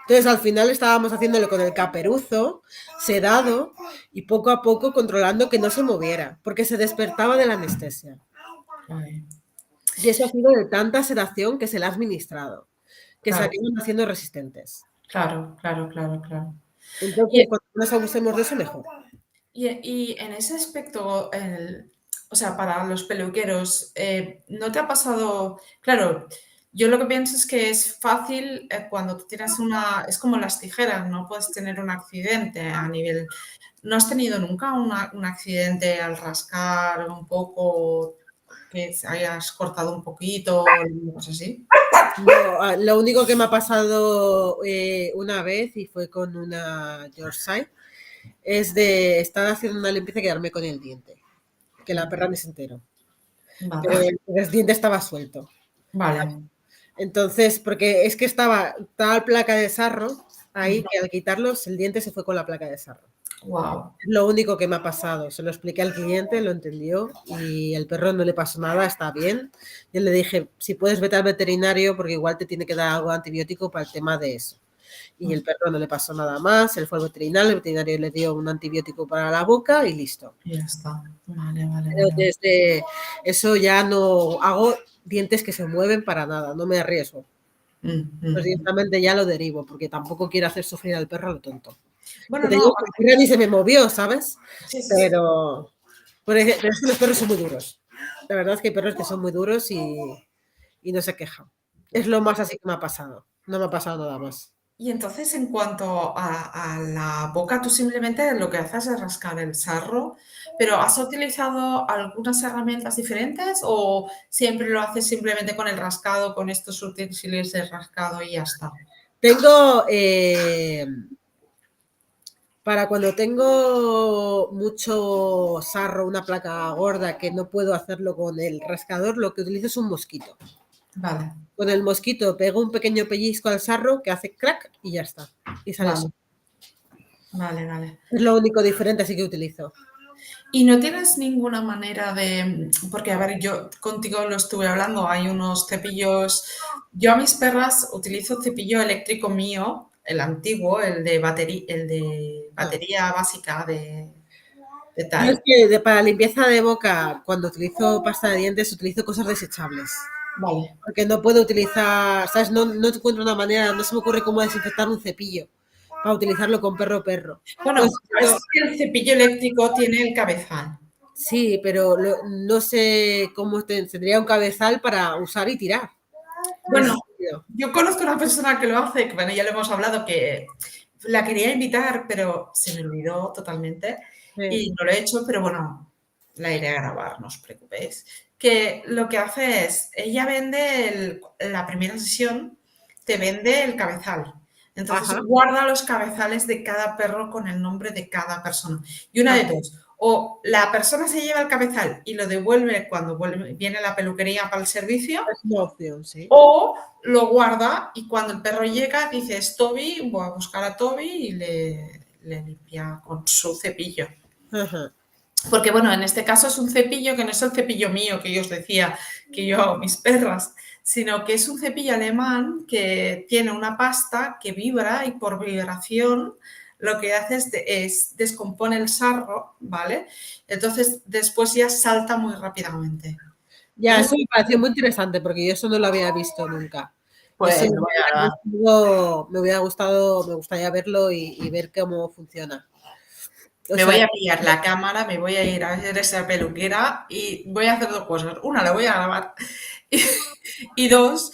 Entonces al final estábamos haciéndolo con el caperuzo, sedado y poco a poco controlando que no se moviera, porque se despertaba de la anestesia. Ay. Y eso ha sido de tanta sedación que se le ha administrado, que se Claro, acaban haciendo resistentes. claro, claro, claro, claro. Entonces, Y, cuanto más abusemos de eso, mejor. y en ese aspecto, o sea, para los peluqueros, ¿no te ha pasado? Claro, yo lo que pienso es que es fácil cuando tú tienes es como las tijeras, no puedes tener un accidente a nivel. ¿No has tenido nunca un accidente al rascar un poco, que hayas cortado un poquito o cosas así? No, lo único que me ha pasado una vez, y fue con una Yorkshire, es de estar haciendo una limpieza y quedarme con el diente, que la perra ni se enteró. Pero Vale, el diente estaba suelto. vale. Entonces, porque es que estaba tal placa de sarro ahí que al quitarlos el diente se fue con la placa de sarro. Wow. Lo único que me ha pasado, se lo expliqué al cliente, lo entendió y el perro no le pasó nada, está bien. Yo le dije, si puedes vete al veterinario porque igual te tiene que dar algo de antibiótico para el tema de eso. Y el perro no le pasó nada más, él fue al veterinario, el veterinario le dio un antibiótico para la boca y listo. Y ya está. Vale, vale, Pero vale. desde eso ya no hago dientes que se mueven para nada, no me arriesgo. Pues directamente ya lo derivo, porque tampoco quiero hacer sufrir al perro a lo tonto. Que Bueno, te no, digo que el perro ni se me movió, ¿sabes? sí, sí, sí. Pero es que los perros son muy duros. La verdad es que hay perros que son muy duros y no se quejan. Es lo más así que me ha pasado. No me ha pasado nada más. Y entonces, en cuanto a la boca, tú simplemente lo que haces es rascar el sarro, pero ¿has utilizado algunas herramientas diferentes o siempre lo haces simplemente con el rascado, con estos utensilios de rascado y ya está? Tengo, para cuando tengo mucho sarro, una placa gorda que no puedo hacerlo con el rascador, lo que utilizo es un mosquito. Vale, Con el mosquito pego un pequeño pellizco al sarro que hace crack y ya está. Y sale vale, eso. vale, vale. Es lo único diferente así que utilizo. ¿Y no tienes ninguna manera de, porque a ver, yo contigo lo estuve hablando, hay unos cepillos, yo a mis perras utilizo cepillo eléctrico mío, el antiguo, el de Ah. batería básica de Yo es tal. que para limpieza de boca, cuando utilizo pasta de dientes, utilizo cosas desechables. Vale. Porque no puedo utilizar, ¿sabes? No encuentro una manera, no se me ocurre cómo desinfectar un cepillo para utilizarlo con perro perro. Bueno, Entonces, a veces que el cepillo eléctrico tiene el cabezal. sí, pero no sé cómo tendría un cabezal para usar y tirar. En ese Bueno, sentido. yo conozco una persona que lo hace, que bueno, ya lo hemos hablado, que la quería invitar, pero se me olvidó totalmente Sí. y no lo he hecho, pero bueno, la iré a grabar, no os preocupéis. Que lo que hace es, ella vende la primera sesión, te vende el cabezal. Entonces Ajá. guarda los cabezales de cada perro con el nombre de cada persona. Y una de Ajá. dos, o la persona se lleva el cabezal y lo devuelve cuando viene la peluquería para el servicio, Es una opción, sí. o lo guarda y cuando el perro llega dices Toby, voy a buscar a Toby y le limpia con su cepillo. Ajá. Porque bueno, en este caso es un cepillo que no es el cepillo mío que yo os decía que yo hago mis perras, sino que es un cepillo alemán que tiene una pasta que vibra y por vibración lo que hace es descompone el sarro, ¿vale? Entonces después ya salta muy rápidamente. Ya, Entonces, eso me pareció muy interesante porque yo eso no lo había visto nunca. Eso pues lo voy a grabar. me gustaría verlo y ver cómo funciona. O Me sea, voy a pillar la cámara, me voy a ir a hacer esa peluquera y voy a hacer dos cosas. Una, la voy a grabar. Y, y dos,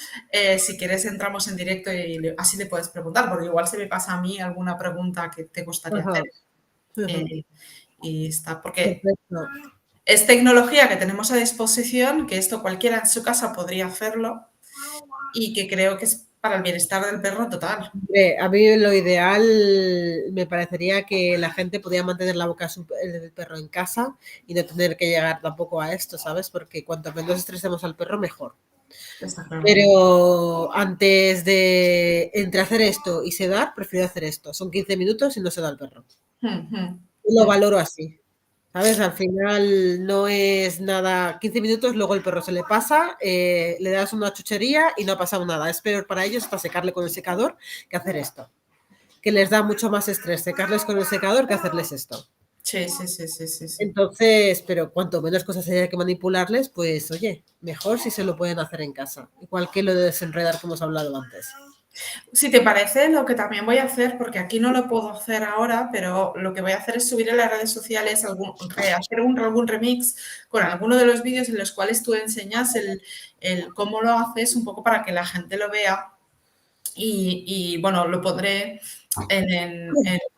si quieres entramos en directo y así le puedes preguntar, porque igual se me pasa a mí alguna pregunta que te gustaría ajá, hacer. ajá, eh, y está, porque perfecto. es tecnología que tenemos a disposición, que esto cualquiera en su casa podría hacerlo y que creo que es para el bienestar del perro total. Hombre, a mí lo ideal me parecería que la gente podía mantener la boca del perro en casa y no tener que llegar tampoco a esto, ¿sabes? Porque cuanto menos estresemos al perro, mejor. Está claro. Pero antes de entre hacer esto y sedar, prefiero hacer esto. Son 15 minutos y no se da al perro. Yo lo valoro así. ¿Sabes? Al final no es nada. 15 minutos, luego el perro se le pasa, le das una chuchería y no ha pasado nada. Es peor para ellos hasta secarle con el secador que hacer esto. Que les da mucho más estrés secarles con el secador que hacerles esto. Sí, sí, sí, sí, sí, sí. Entonces, pero cuanto menos cosas haya que manipularles, pues oye, mejor si se lo pueden hacer en casa. Igual que lo de desenredar que hemos hablado antes. Si te parece, lo que también voy a hacer, porque aquí no lo puedo hacer ahora, pero lo que voy a hacer es subir en las redes sociales, hacer algún remix con alguno de los vídeos en los cuales tú enseñas cómo lo haces, un poco para que la gente lo vea. Y, bueno, lo pondré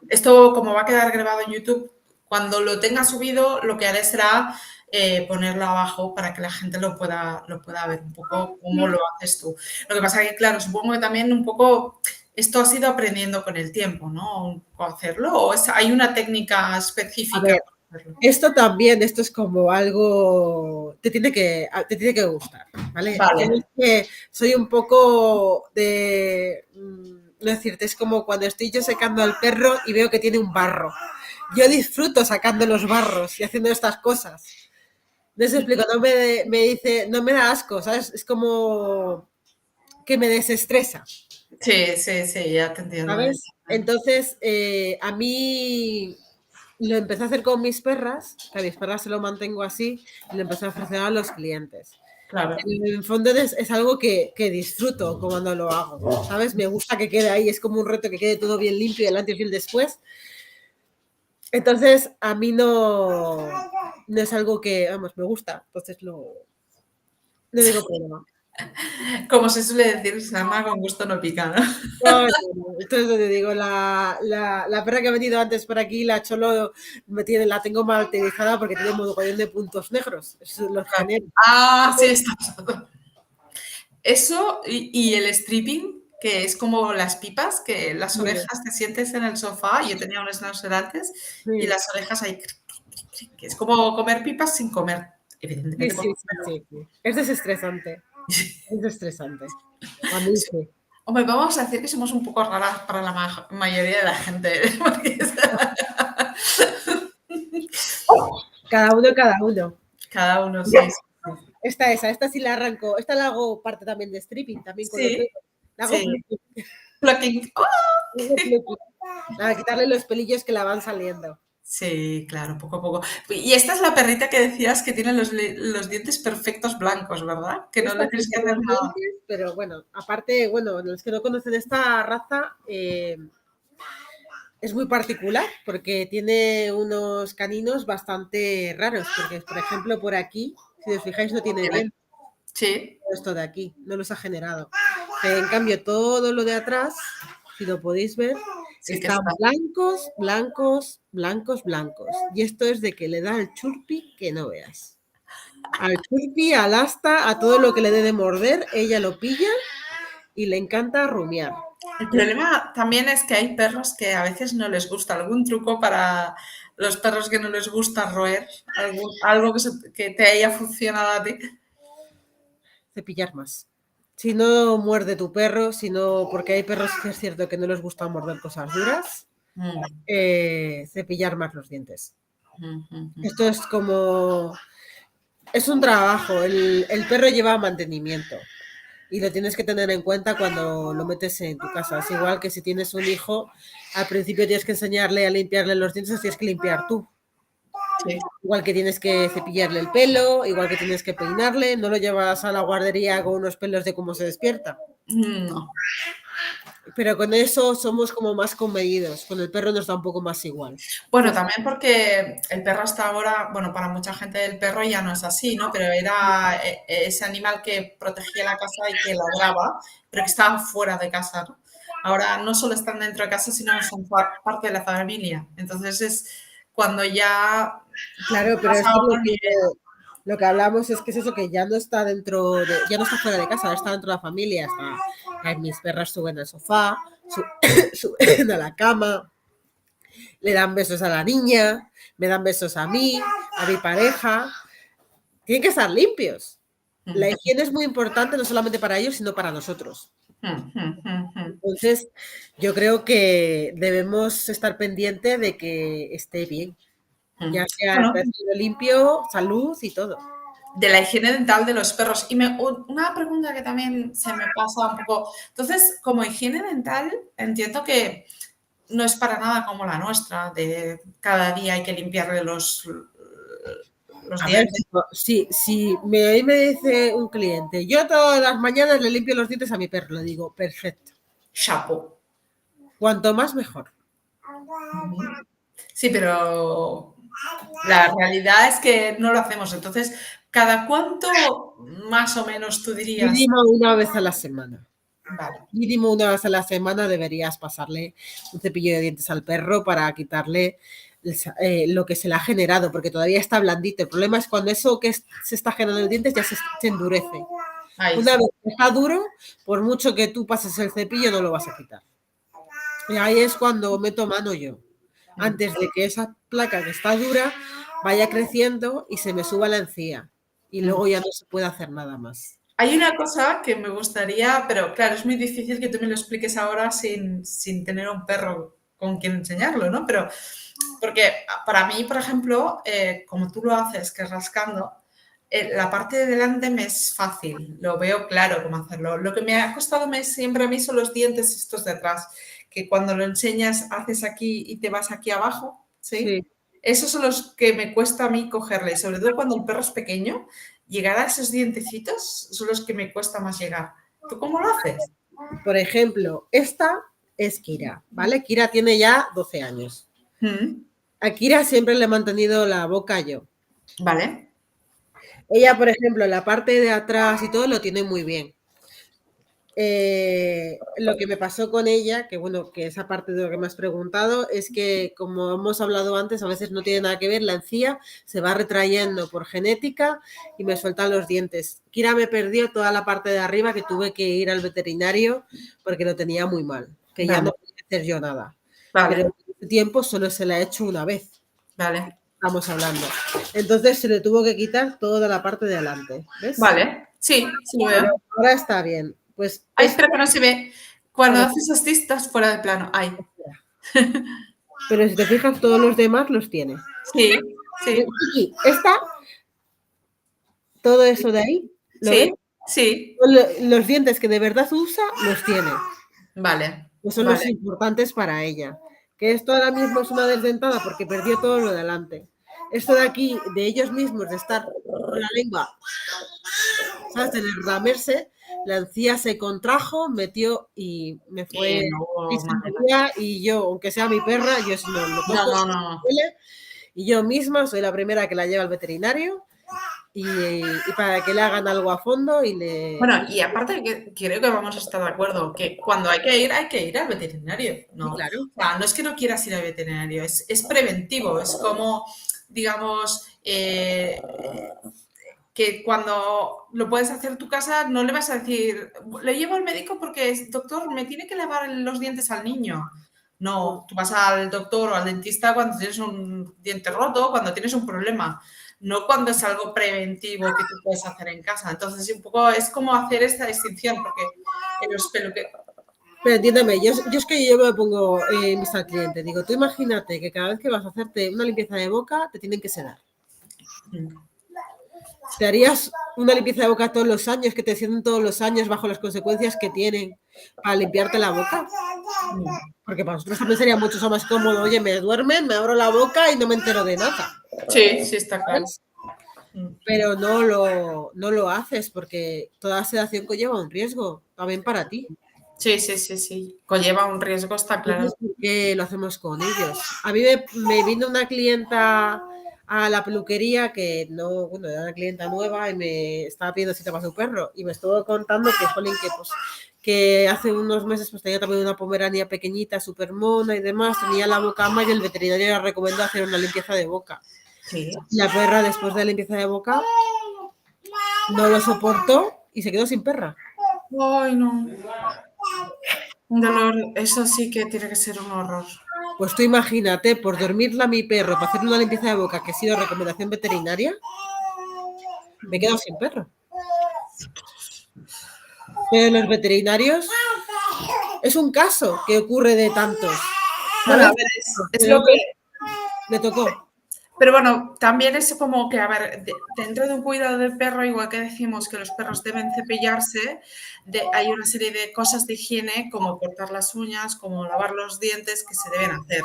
esto como va a quedar grabado en YouTube, cuando lo tenga subido, lo que haré será ponerlo abajo para que la gente lo pueda ver un poco cómo lo haces tú. Lo que pasa es que, claro, supongo que también un poco esto has ido aprendiendo con el tiempo, ¿no? ¿Hacerlo? ¿O hay una técnica A específica ver, para hacerlo? esto también, esto es como algo, te tiene que gustar, ¿vale? Yo Vale. es que soy un poco no decirte, es como cuando estoy yo secando al perro y veo que tiene un barro. Yo disfruto sacando los barros y haciendo estas cosas. No se explico, me dice, no me da asco, ¿sabes? Es como que me desestresa. Sí, sí, sí, ya te entiendo. ¿Sabes? Entonces, a mí lo empecé a hacer con mis perras, que a mis perras se lo mantengo así, y lo empecé a ofrecer a los clientes. Claro. En el fondo es algo que disfruto cuando lo hago, ¿sabes? Me gusta que quede ahí, es como un reto que quede todo bien limpio, el antes y el después. Entonces, a mí no es algo que, vamos, me gusta, entonces no digo problema. Como se suele decir, se ama con gusto no pica, ¿no? No, no, no. Entonces te digo, la perra que ha venido antes por aquí, la Cholo, la tengo martirizada porque tiene un mogollón de puntos negros. Eso es lo genial. Ah, sí, está pasando. Eso y el stripping, que es como las pipas, que las Sí, orejas te sientes en el sofá. Yo tenía un schnauzer antes y sí, las orejas ahí, que es como comer pipas sin comer, sí, evidentemente con sí, un sí, perro. sí, sí. Es desestresante. Es desestresante. A mí Sí. sí. Hombre, vamos a decir que somos un poco raras para la mayoría de la gente. Porque Cada uno, cada uno. cada uno, Mira, sí, sí, esta sí la arranco. Esta la hago parte también de stripping, también con los sí, dedos. La hago sí. plucking, Plucking. ¡Oh! hago plucking. Para quitarle los pelillos que la van saliendo. Sí, claro, poco a poco. Y esta es la perrita que decías que tiene los dientes perfectos blancos, ¿verdad? Que no Esta le sí tienes que por hacer los nada. dientes, pero bueno, aparte, bueno, los que no conocen esta raza, es muy particular porque tiene unos caninos bastante raros, porque por ejemplo por aquí, si os fijáis, no tiene Dime. dientes, Sí, esto de aquí, no los ha generado. Pero en cambio todo lo de atrás, si lo podéis ver, sí que están está. blancos, blancos, blancos, blancos. Y esto es de que le da el churpi que no veas. Al churpi, al asta, a todo lo que le dé de morder, ella lo pilla y le encanta rumiar. El problema también es que hay perros que a veces no les gusta. ¿Algún truco para los perros que no les gusta roer? Algo que te haya funcionado a ti? Cepillar más. Si no muerde tu perro, sino porque hay perros que es cierto que no les gusta morder cosas duras, Mm, cepillar más los dientes. mm, mm, mm. Esto es como, es un trabajo, el perro lleva mantenimiento y lo tienes que tener en cuenta cuando lo metes en tu casa. Es igual que si tienes un hijo, al principio tienes que enseñarle a limpiarle los dientes, los tienes que limpiar tú. Sí. Igual que tienes que cepillarle el pelo, igual que tienes que peinarle, no lo llevas a la guardería con unos pelos de cómo se despierta. No. Pero con eso somos como más comedidos, con el perro nos da un poco más igual. Bueno, también porque el perro hasta ahora, bueno, para mucha gente el perro ya no es así, ¿no? Pero era ese animal que protegía la casa y que ladraba, pero que estaba fuera de casa, ¿no? Ahora no solo están dentro de casa, sino son parte de la familia. Entonces es cuando ya Claro, pero pasa esto a es otro nivel. lo que hablamos es que es eso que ya no está ya no está fuera de casa, está dentro de la familia. Mis perras suben al sofá, suben a la cama, le dan besos a la niña, me dan besos a mi pareja. Tienen que estar limpios. La Mm, higiene es muy importante no solamente para ellos, sino para nosotros. mm, mm, mm, mm, Entonces, yo creo que debemos estar pendiente de que esté bien, mm. ya sea Bueno, esté limpio, salud y todo. de la higiene dental de los perros. Y una pregunta que también se me pasa un poco. Entonces, como higiene dental, entiendo que no es para nada como la nuestra, de cada día hay que limpiarle los A ver, dientes. si me dice un cliente, yo todas las mañanas le limpio los dientes a mi perro, le digo, perfecto. Chapo. Cuanto más, mejor. Sí, pero la realidad es que no lo hacemos. Entonces, ¿cada cuánto más o menos tú dirías? Mínimo una vez a la semana. Vale. Mínimo una vez a la semana deberías pasarle un cepillo de dientes al perro para quitarle lo que se le ha generado, porque todavía está blandito. El problema es cuando eso se está generando en los dientes ya se endurece. Ahí Una sí. vez que está duro, por mucho que tú pases el cepillo, no lo vas a quitar. Y ahí es cuando meto mano yo, antes de que esa placa que está dura vaya creciendo y se me suba la encía. Y luego ya no se puede hacer nada más. Hay una cosa que me gustaría, pero claro, es muy difícil que tú me lo expliques ahora sin tener un perro con quien enseñarlo, ¿no? Pero porque para mí, por ejemplo, como tú lo haces, que es rascando, la parte de delante me es fácil, lo veo claro cómo hacerlo. Lo que me ha costado siempre a mí son los dientes estos de atrás, que cuando lo enseñas haces aquí y te vas aquí abajo, ¿sí? Sí. Esos son los que me cuesta a mí cogerle, sobre todo cuando el perro es pequeño, llegar a esos dientecitos son los que me cuesta más llegar. ¿Tú cómo lo haces? Por ejemplo, esta es Kira, ¿vale? Kira tiene ya 12 años. A Kira siempre le he mantenido la boca yo. Vale. Ella, por ejemplo, la parte de atrás y todo lo tiene muy bien. Lo que me pasó con ella, que bueno, que esa parte de lo que me has preguntado, es que como hemos hablado antes, a veces no tiene nada que ver, la encía se va retrayendo por genética y me sueltan los dientes. Kira me perdió toda la parte de arriba, que tuve que ir al veterinario porque lo tenía muy mal, que ya Vale. no podía hacer yo nada. Vale. Pero en ese tiempo solo se la ha hecho una vez. Vale. Estamos hablando. Entonces se le tuvo que quitar toda la parte de adelante. ¿Ves? Vale. Sí, sí lo veo. Pero ahora está bien. Pues Ay, espera que no se ve. Cuando a ver, haces así estás fuera de plano. Ay. pero si te fijas, todos los demás los tiene. Sí, sí. Chiqui, esta, todo eso de ahí, ¿lo ves? Sí, sí. Los dientes que de verdad usa, los tiene. Vale, Que son los vale. importantes para ella. Que esto ahora mismo es una desdentada porque perdió todo lo de adelante. Esto de aquí, de ellos mismos, de estar con la lengua, ¿sabes? De derramarse, la encía se contrajo, metió y me fue No, manera. y yo, aunque sea mi perra, yo si no lo No, toco, no, no. duele, y yo misma soy la primera que la lleva al veterinario y para que le hagan algo a fondo y le... Bueno, y aparte que creo que vamos a estar de acuerdo que cuando hay que ir al veterinario, Sí, ¿no? claro. O sea, no es que no quieras ir al veterinario, es preventivo, es como, digamos, que cuando lo puedes hacer en tu casa no le vas a decir, le llevo al médico porque, doctor, me tiene que lavar los dientes al niño. No, tú vas al doctor o al dentista cuando tienes un diente roto, cuando tienes un problema, no cuando es algo preventivo que tú puedes hacer en casa. Entonces, un poco es como hacer esta distinción, porque en los peluqueros... Pero entiéndeme, yo es que yo me pongo en vista al cliente. Digo, tú imagínate que cada vez que vas a hacerte una limpieza de boca, te tienen que sedar. ¿Te harías una limpieza de boca todos los años, que te sienten todos los años bajo las consecuencias que tienen para limpiarte la boca? Porque para nosotros también sería mucho más cómodo. Oye, me duermen, me abro la boca y no me entero de nada. Sí, sí, está claro. Pero no lo haces porque toda sedación conlleva un riesgo, también para ti. Sí, sí, sí, sí. Conlleva un riesgo, está claro. Entonces, ¿por qué lo hacemos con ellos? A mí me vino una clienta a la peluquería que no, bueno, era una clienta nueva y me estaba pidiendo cita para su perro y me estuvo contando que, jolín, que pues que hace unos meses pues tenía también una pomerania pequeñita, súper mona y demás, tenía la boca mal y el veterinario le recomendó hacer una limpieza de boca. Sí. La perra, después de la limpieza de boca, no lo soportó y se quedó sin perra. Ay, no. Un dolor, eso sí que tiene que ser un horror. Pues tú imagínate, por dormirla a mi perro, para hacerle una limpieza de boca, que ha sido recomendación veterinaria, me he quedado sin perro. Pero los veterinarios es un caso que ocurre de tantos. Bueno, a ver, es lo que... Le tocó. Pero bueno, también es como que, a ver, dentro de un cuidado del perro, igual que decimos que los perros deben cepillarse, hay una serie de cosas de higiene, como cortar las uñas, como lavar los dientes, que se deben hacer.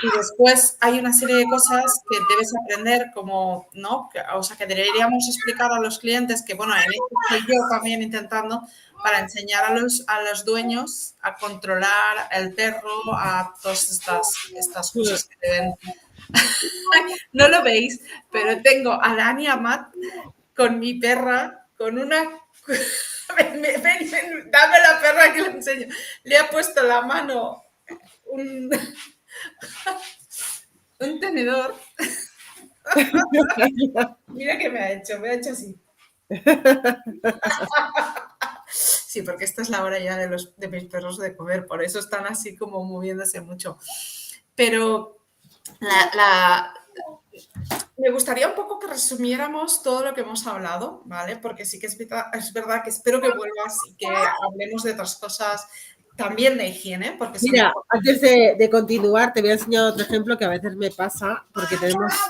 Y después hay una serie de cosas que debes aprender, como, ¿no? O sea, que deberíamos explicar a los clientes, que bueno, en esto estoy yo también intentando, para enseñar a los dueños a controlar el perro, a todas estas cosas que deben... No lo veis, pero tengo a Dani Amat con mi perra, con una... Ven, dame la perra que le enseño. Le ha puesto la mano un tenedor. Mira qué me ha hecho así. Sí, porque esta es la hora ya de mis perros de comer, por eso están así como moviéndose mucho. Pero me gustaría un poco que resumiéramos todo lo que hemos hablado, ¿vale? Porque sí que es verdad que espero que vuelvas y que hablemos de otras cosas también de higiene, porque son... Mira, antes de continuar, te voy a enseñar otro ejemplo que a veces me pasa, porque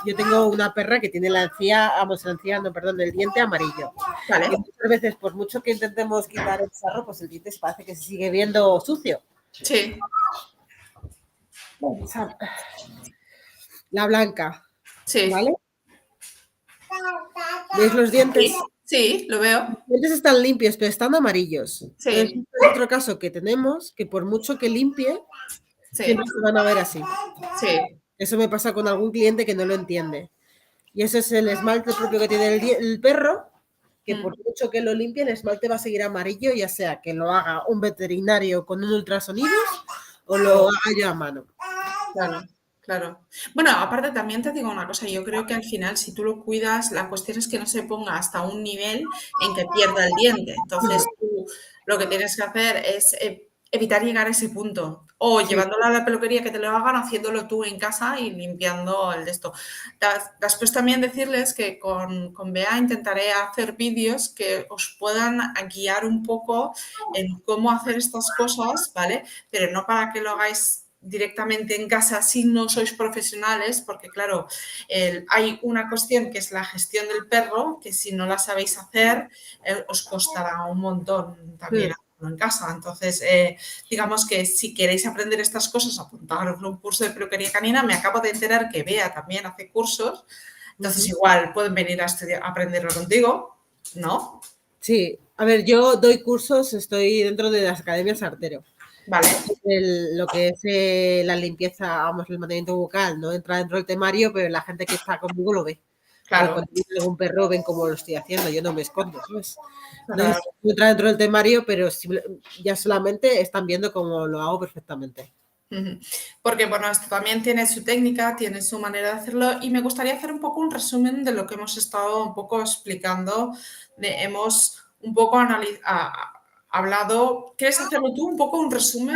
yo tengo una perra que tiene el diente amarillo. Vale. Y muchas veces, por mucho que intentemos quitar el sarro, pues el diente parece que se sigue viendo sucio. Sí. La blanca, Sí. ¿vale? ¿Veis los dientes? Sí, lo veo. Los dientes están limpios, pero están amarillos. Entonces, Sí, este es otro caso que tenemos, que por mucho que limpie, sí, siempre se van a ver así. sí. Eso me pasa con algún cliente que no lo entiende. Y ese es el esmalte propio que tiene el perro, que por mucho que lo limpie, el esmalte va a seguir amarillo, ya sea que lo haga un veterinario con un ultrasonido o lo haga yo a mano. Claro, claro. Bueno, aparte también te digo una cosa, yo creo que al final si tú lo cuidas, la cuestión es que no se ponga hasta un nivel en que pierda el diente. Entonces tú lo que tienes que hacer es evitar llegar a ese punto. O Sí, llevándolo a la peluquería que te lo hagan, haciéndolo tú en casa y limpiando el de esto. Después también decirles que con Bea intentaré hacer vídeos que os puedan guiar un poco en cómo hacer estas cosas, ¿vale? Pero no para que lo hagáis directamente en casa si no sois profesionales, porque claro, hay una cuestión que es la gestión del perro, que si no la sabéis hacer, os costará un montón también hacerlo en casa. Entonces, digamos que si queréis aprender estas cosas, apuntaros a un curso de peluquería canina. Me acabo de enterar que Bea también hace cursos, entonces igual pueden venir a estudiar, a aprenderlo contigo, ¿no? sí. A ver, yo doy cursos, estoy dentro de las academias Artero. Vale, Lo que es la limpieza, vamos, el mantenimiento bucal, no entra dentro del temario, pero la gente que está conmigo lo ve. Porque claro, cuando viene algún perro ven cómo lo estoy haciendo, yo no me escondo, ¿sabes? No claro. entra dentro del temario, pero ya solamente están viendo cómo lo hago perfectamente. Porque, bueno, esto también tiene su técnica, tiene su manera de hacerlo y me gustaría hacer un poco un resumen de lo que hemos estado un poco explicando. Hemos un poco hablado. ¿Quieres hacerlo tú un poco un resumen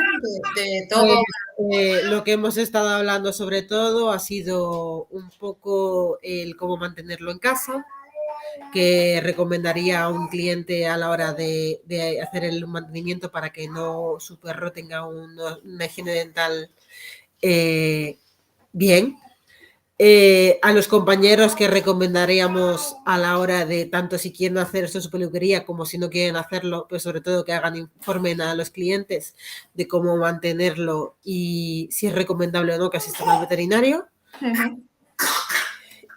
de Pues todo? lo que hemos estado hablando sobre todo ha sido un poco el cómo mantenerlo en casa, que recomendaría a un cliente a la hora de hacer el mantenimiento para que no su perro tenga una higiene dental bien. A los compañeros que recomendaríamos a la hora de tanto si quieren hacer esto en su peluquería como si no quieren hacerlo, pues sobre todo que hagan informen a los clientes de cómo mantenerlo y si es recomendable o no que asistan al veterinario.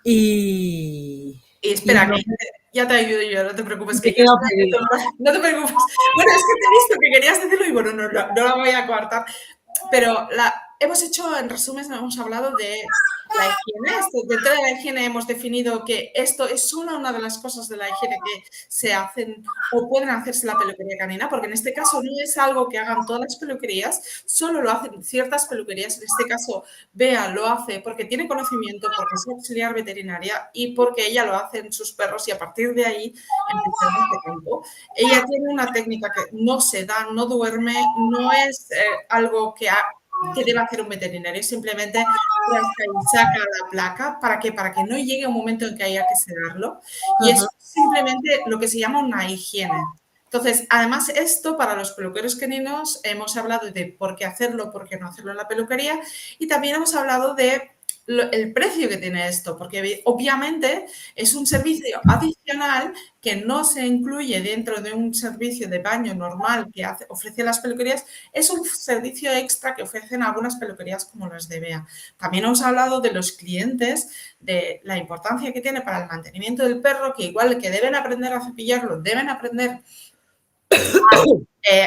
Y, Y y espera, que ya te ayudo yo, no te preocupes, que te yo queda estoy haciendo no te preocupes. Bueno, es que te he visto que querías decirlo y bueno, no la voy a coartar. Pero hemos hecho, en resumen, hemos hablado de la higiene. Dentro de la higiene hemos definido que esto es solo una de las cosas de la higiene que se hacen o pueden hacerse en la peluquería canina, porque en este caso no es algo que hagan todas las peluquerías, solo lo hacen ciertas peluquerías. En este caso, Bea lo hace porque tiene conocimiento, porque es auxiliar veterinaria y porque ella lo hace en sus perros y a partir de ahí empezamos este campo. Ella tiene una técnica que no se da, no duerme, no es algo que debe hacer un veterinario, simplemente rasca y saca la placa. ¿Para qué? Para que no llegue un momento en que haya que sedarlo. Y es simplemente lo que se llama una higiene. Entonces, además, esto para los peluqueros caninos hemos hablado de por qué hacerlo, por qué no hacerlo en la peluquería y también hemos hablado de el precio que tiene esto, porque obviamente es un servicio adicional que no se incluye dentro de un servicio de baño normal que ofrecen las peluquerías, es un servicio extra que ofrecen algunas peluquerías como las de Bea. También hemos hablado de los clientes, de la importancia que tiene para el mantenimiento del perro, que igual que deben aprender a cepillarlo, deben aprender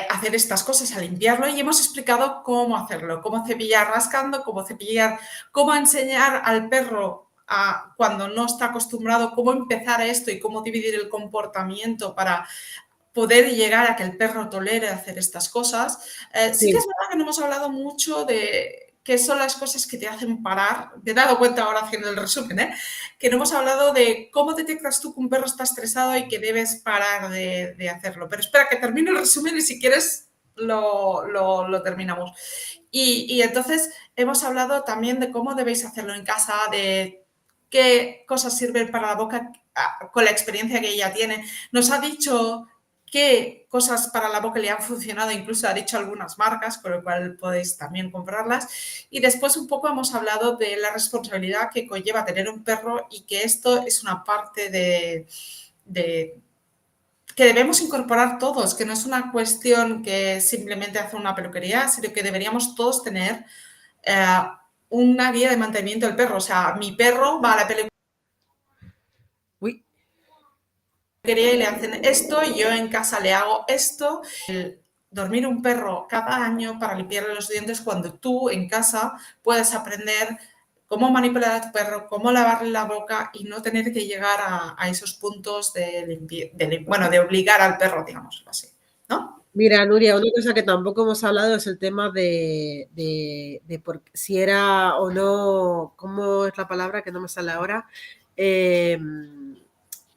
hacer estas cosas, a limpiarlo y hemos explicado cómo hacerlo, cómo cepillar rascando, cómo cepillar, cómo enseñar al perro cuando no está acostumbrado, cómo empezar esto y cómo dividir el comportamiento para poder llegar a que el perro tolere hacer estas cosas. Sí que es verdad que no hemos hablado mucho de qué son las cosas que te hacen parar. Me he dado cuenta ahora haciendo el resumen, que no hemos hablado de cómo detectas tú que un perro está estresado y que debes parar de hacerlo. Pero espera, que termine el resumen y si quieres lo terminamos. Y entonces hemos hablado también de cómo debéis hacerlo en casa, de qué cosas sirven para la boca con la experiencia que ella tiene. Nos ha dicho qué cosas para la boca le han funcionado, incluso ha dicho algunas marcas, con lo cual podéis también comprarlas. Y después un poco hemos hablado de la responsabilidad que conlleva tener un perro y que esto es una parte de que debemos incorporar todos, que no es una cuestión que simplemente hace una peluquería, sino que deberíamos todos tener eh, una guía de mantenimiento del perro. O sea, mi perro va a la peluquería Uy, y le hacen esto, y yo en casa le hago esto. Dormir un perro cada año para limpiarle los dientes cuando tú en casa puedes aprender cómo manipular a tu perro, cómo lavarle la boca y no tener que llegar a esos puntos bueno, de obligar al perro, digamos así, ¿no? mira, Nuria, una cosa que tampoco hemos hablado es el tema si era o no, ¿cómo es la palabra que no me sale ahora? Eh,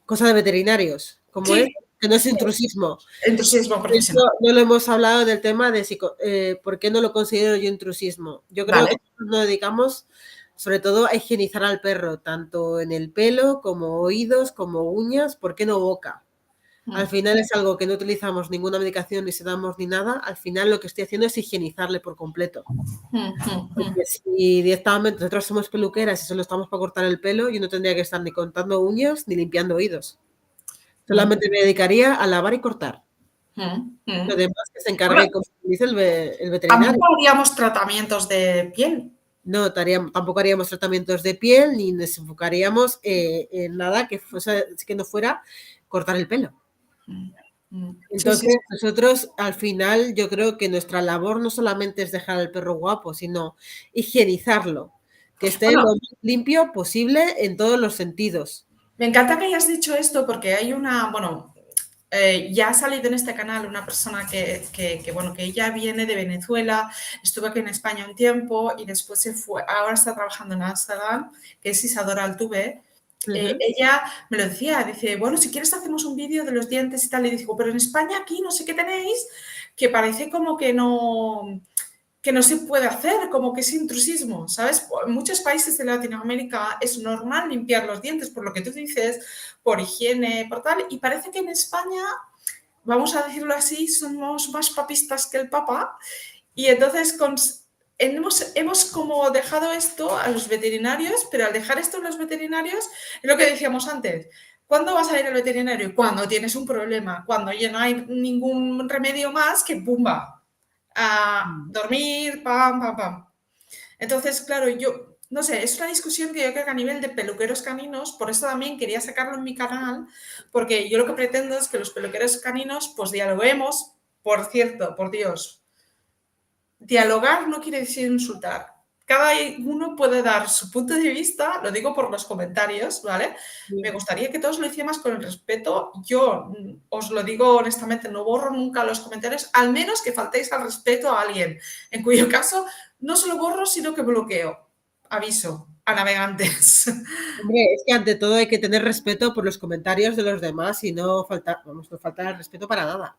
Cosa de veterinarios, como es, Sí, que no es intrusismo. entusiasmo Eso profesional. no lo hemos hablado del tema de por qué no lo considero yo intrusismo. Yo creo Vale. que nos dedicamos sobre todo a higienizar al perro, tanto en el pelo como oídos, como uñas, ¿por qué no boca? Al final es algo que no utilizamos ninguna medicación, ni sedamos ni nada. Al final lo que estoy haciendo es higienizarle por completo. Porque si directamente nosotros somos peluqueras y solo estamos para cortar el pelo, yo no tendría que estar ni contando uñas ni limpiando oídos. Solamente me dedicaría a lavar y cortar. Lo demás que se encargue, como dice el veterinario. Tampoco haríamos tratamientos de piel. No, tampoco haríamos tratamientos de piel ni nos enfocaríamos en nada que no fuera cortar el pelo. Sí, sí, Entonces, nosotros al final yo creo que nuestra labor no solamente es dejar al perro guapo, sino higienizarlo, que esté bueno, lo más limpio posible en todos los sentidos. me encanta que hayas dicho esto porque hay bueno, ya ha salido en este canal una persona bueno, que ella viene de Venezuela, estuvo aquí en España un tiempo y después se fue, ahora está trabajando en Amsterdam, que es Isadora Altuve. Ujú. Ella me lo decía, dice, bueno, si quieres hacemos un vídeo de los dientes y tal, y digo, pero en España aquí no sé qué tenéis, que parece como que no se puede hacer, como que es intrusismo, ¿sabes? En muchos países de Latinoamérica es normal limpiar los dientes, por lo que tú dices, por higiene, por tal, y parece que en España, vamos a decirlo así, somos más papistas que el Papa, y entonces hemos como dejado esto a los veterinarios, pero al dejar esto a los veterinarios, es lo que decíamos antes. ¿Cuándo vas a ir al veterinario? Cuando tienes un problema, cuando ya no hay ningún remedio más que pumba, a dormir, pam, pam, pam. Entonces, claro, yo, no sé, es una discusión que yo creo que a nivel de peluqueros caninos, por eso también quería sacarlo en mi canal, porque yo lo que pretendo es que los peluqueros caninos, pues dialoguemos, por cierto, por Dios, dialogar no quiere decir insultar. Cada uno puede dar su punto de vista, lo digo por los comentarios, ¿vale? Me gustaría que todos lo hiciéramos con el respeto. Yo os lo digo honestamente, no borro nunca los comentarios, al menos que faltéis al respeto a alguien, en cuyo caso no solo borro, sino que bloqueo. Aviso a navegantes. Hombre, es que ante todo hay que tener respeto por los comentarios de los demás y no faltar el respeto para nada.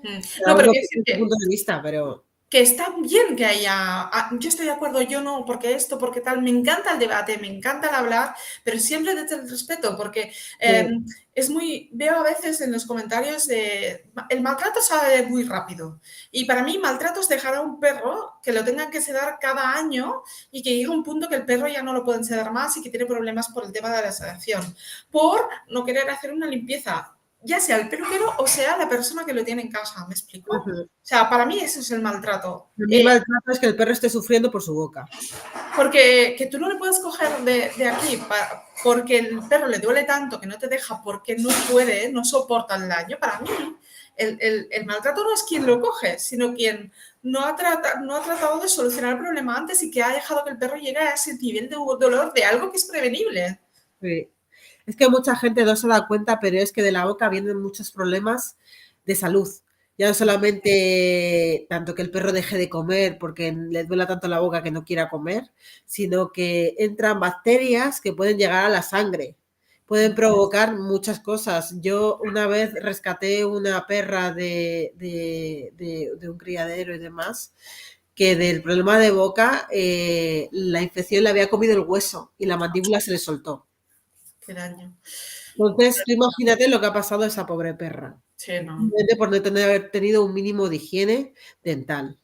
No, Cada pero uno quiero decir tiene su punto de vista, pero que está bien que haya, yo estoy de acuerdo, yo no, porque esto, porque tal, me encanta el debate, me encanta el hablar, pero siempre desde el respeto, porque es veo a veces en los comentarios el maltrato sale muy rápido, y para mí maltrato es dejar a un perro que lo tengan que sedar cada año y que llegue un punto que el perro ya no lo pueden sedar más y que tiene problemas por el tema de la sedación, por no querer hacer una limpieza, ya sea el peluquero o sea la persona que lo tiene en casa, ¿me explico? O sea, para mí eso es el maltrato. a mí maltrato es que el perro esté sufriendo por su boca. Porque que tú no le puedes coger de aquí porque el perro le duele tanto que no te deja porque no puede, no soporta el daño. Para mí, el maltrato no es quien lo coge, sino quien no ha tratado de solucionar el problema antes y que ha dejado que el perro llegue a ese nivel de dolor de algo que es prevenible. Sí. Es que mucha gente no se da cuenta, pero es que de la boca vienen muchos problemas de salud. Ya no solamente tanto que el perro deje de comer porque le duela tanto la boca que no quiera comer, sino que entran bacterias que pueden llegar a la sangre. Pueden provocar muchas cosas. Yo una vez rescaté una perra de un criadero y demás, que del problema de boca, la infección le había comido el hueso y la mandíbula se le soltó. Qué daño. Entonces, tú imagínate lo que ha pasado a esa pobre perra. Sí, no. simplemente por no haber tenido un mínimo de higiene dental.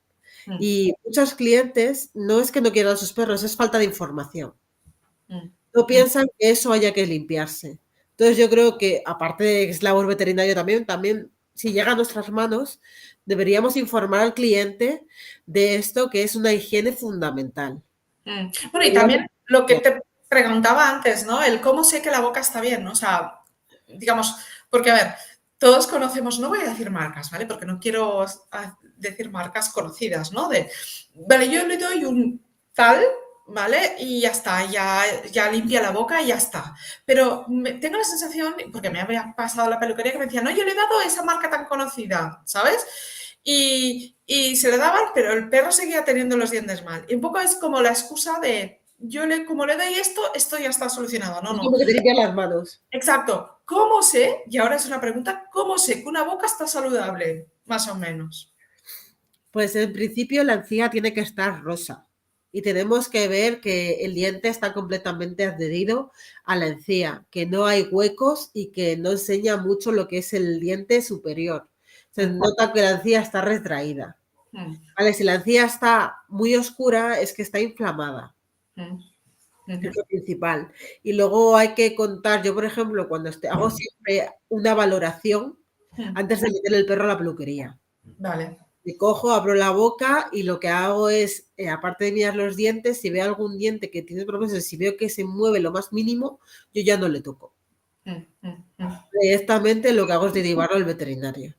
Mm, Y muchos clientes no es que no quieran a sus perros, es falta de información. mm, No mm, piensan que eso haya que limpiarse. Entonces yo creo que, aparte de que es labor veterinario también, si llega a nuestras manos, deberíamos informar al cliente de esto que es una higiene fundamental. Bueno, y también lo que te preguntaba antes, ¿no? El cómo sé que la boca está bien, ¿no? O sea, digamos, porque a ver, todos conocemos, no voy a decir marcas, ¿vale? Porque no quiero decir marcas conocidas, ¿no? Vale, yo le doy un tal, ¿vale? Y ya está, ya limpia la boca y ya está. Pero tengo la sensación, porque me había pasado la peluquería, que me decía, no, yo le he dado esa marca tan conocida, ¿sabes? Y se le daban, pero el perro seguía teniendo los dientes mal. Y un poco es como la excusa de, como le doy esto ya está solucionado. No, Es no. como que te limpian las manos. Exacto. ¿Cómo sé? Y ahora es una pregunta, ¿cómo sé que una boca está saludable? Más o menos. Pues en principio la encía tiene que estar rosa y tenemos que ver que el diente está completamente adherido a la encía, que no hay huecos y que no enseña mucho lo que es el diente superior. Se Mm, nota que la encía está retraída. mm, Vale, si la encía está muy oscura es que está inflamada, mm, es ujú, lo principal. Y luego hay que contar, yo por ejemplo, cuando hago siempre una valoración mm. antes de meter el perro a la peluquería. Vale. Me cojo, abro la boca y lo que hago es, aparte de mirar los dientes, si veo algún diente que tiene problemas, si veo que se mueve lo más mínimo, yo ya no le toco. Mm, mm, mm. Directamente lo que hago es derivarlo al veterinario.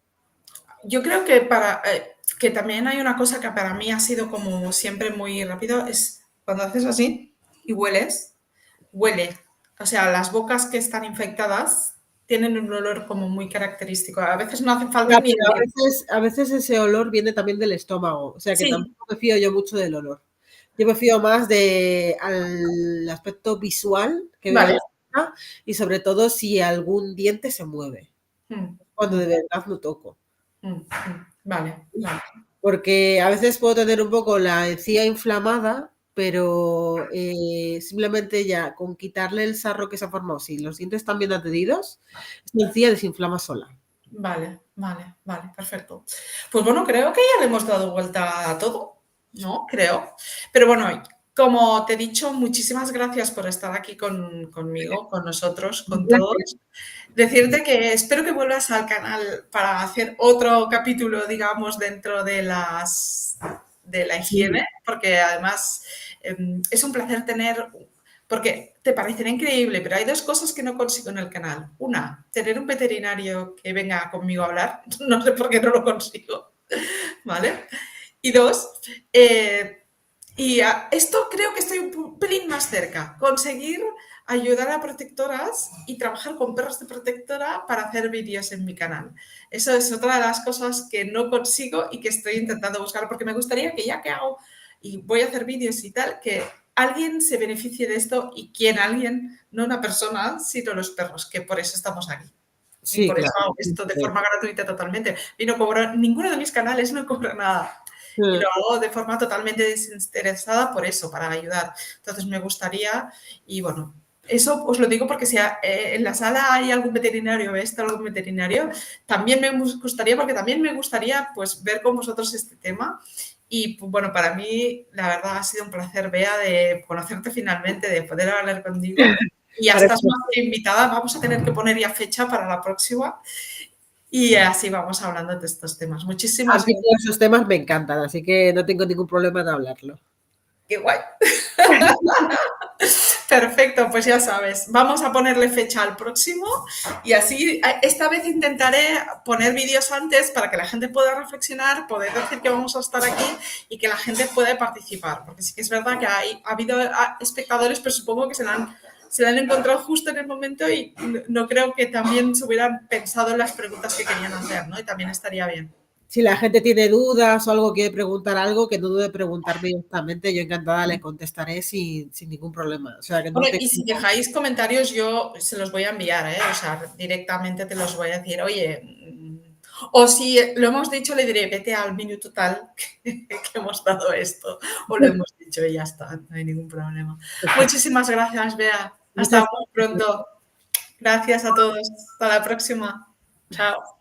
Yo creo que también hay una cosa que para mí ha sido como siempre muy rápido, es cuando haces así y huele. O sea, las bocas que están infectadas tienen un olor como muy característico. A veces no hace falta Ya, ni pero oler. a veces ese olor viene también del estómago, o sea que Sí, tampoco me fío yo mucho del olor. Yo me fío más de al aspecto visual que veo en vale. la boca y sobre todo si algún diente se mueve, Mm, cuando mm, de verdad no toco. vale, vale. Porque a veces puedo tener un poco la encía inflamada, pero simplemente ya con quitarle el sarro que se ha formado, si los dientes están bien adheridos, esta encía desinflama sola. Vale, vale, vale, perfecto. Pues bueno, creo que ya le hemos dado vuelta a todo, ¿no? Creo. Pero bueno, como te he dicho, muchísimas gracias por estar aquí conmigo, con nosotros, con todos. Decirte que espero que vuelvas al canal para hacer otro capítulo, digamos, dentro de la Sí, higiene, porque además es un placer tener, porque te parecerá increíble, pero hay dos cosas que no consigo en el canal. Una, tener un veterinario que venga conmigo a hablar, no sé por qué no lo consigo, ¿vale? Y dos, esto creo que estoy un pelín más cerca, conseguir ayudar a protectoras y trabajar con perros de protectora para hacer vídeos en mi canal. Eso es otra de las cosas que no consigo y que estoy intentando buscar, porque me gustaría que ya que hago y voy a hacer vídeos y tal, que alguien se beneficie de esto y quien alguien, no una persona, sino los perros, que por eso estamos aquí. Y sí, por eso claro. hago esto de forma gratuita totalmente. Y no cobro, ninguno de mis canales no cobra nada. Y lo hago de forma totalmente desinteresada por eso, para ayudar. Entonces me gustaría, y bueno, eso os lo digo porque si en la sala hay algún veterinario, ve esto algún veterinario, también me gustaría, porque también me gustaría pues ver con vosotros este tema. Y pues, bueno, para mí la verdad ha sido un placer, Bea, de conocerte finalmente, de poder hablar contigo. Y ya estás más que invitada, vamos a tener que poner ya fecha para la próxima y así vamos hablando de estos temas. A Muchísimas mí gracias. todos esos temas me encantan, así que no tengo ningún problema en hablarlo. Qué guay. Perfecto, pues ya sabes, vamos a ponerle fecha al próximo y así esta vez intentaré poner vídeos antes para que la gente pueda reflexionar, poder decir que vamos a estar aquí y que la gente pueda participar, porque sí que es verdad que ha habido espectadores, pero supongo que se la han encontrado justo en el momento y no creo que también se hubieran pensado en las preguntas que querían hacer, ¿no? Y también estaría bien. Si la gente tiene dudas o algo, quiere preguntar algo, que no dude de preguntarme directamente, yo encantada le contestaré sin ningún problema. O sea, que no Bueno, tengo... y si dejáis comentarios, yo se los voy a enviar, ¿eh? O sea, directamente te los voy a decir, oye, o si lo hemos dicho, le diré, vete al minuto tal que hemos dado esto, o lo hemos dicho y ya está, no hay ningún problema. Muchísimas gracias, Bea. Hasta Muchas muy gracias. pronto. Gracias a todos. Hasta la próxima. Chao.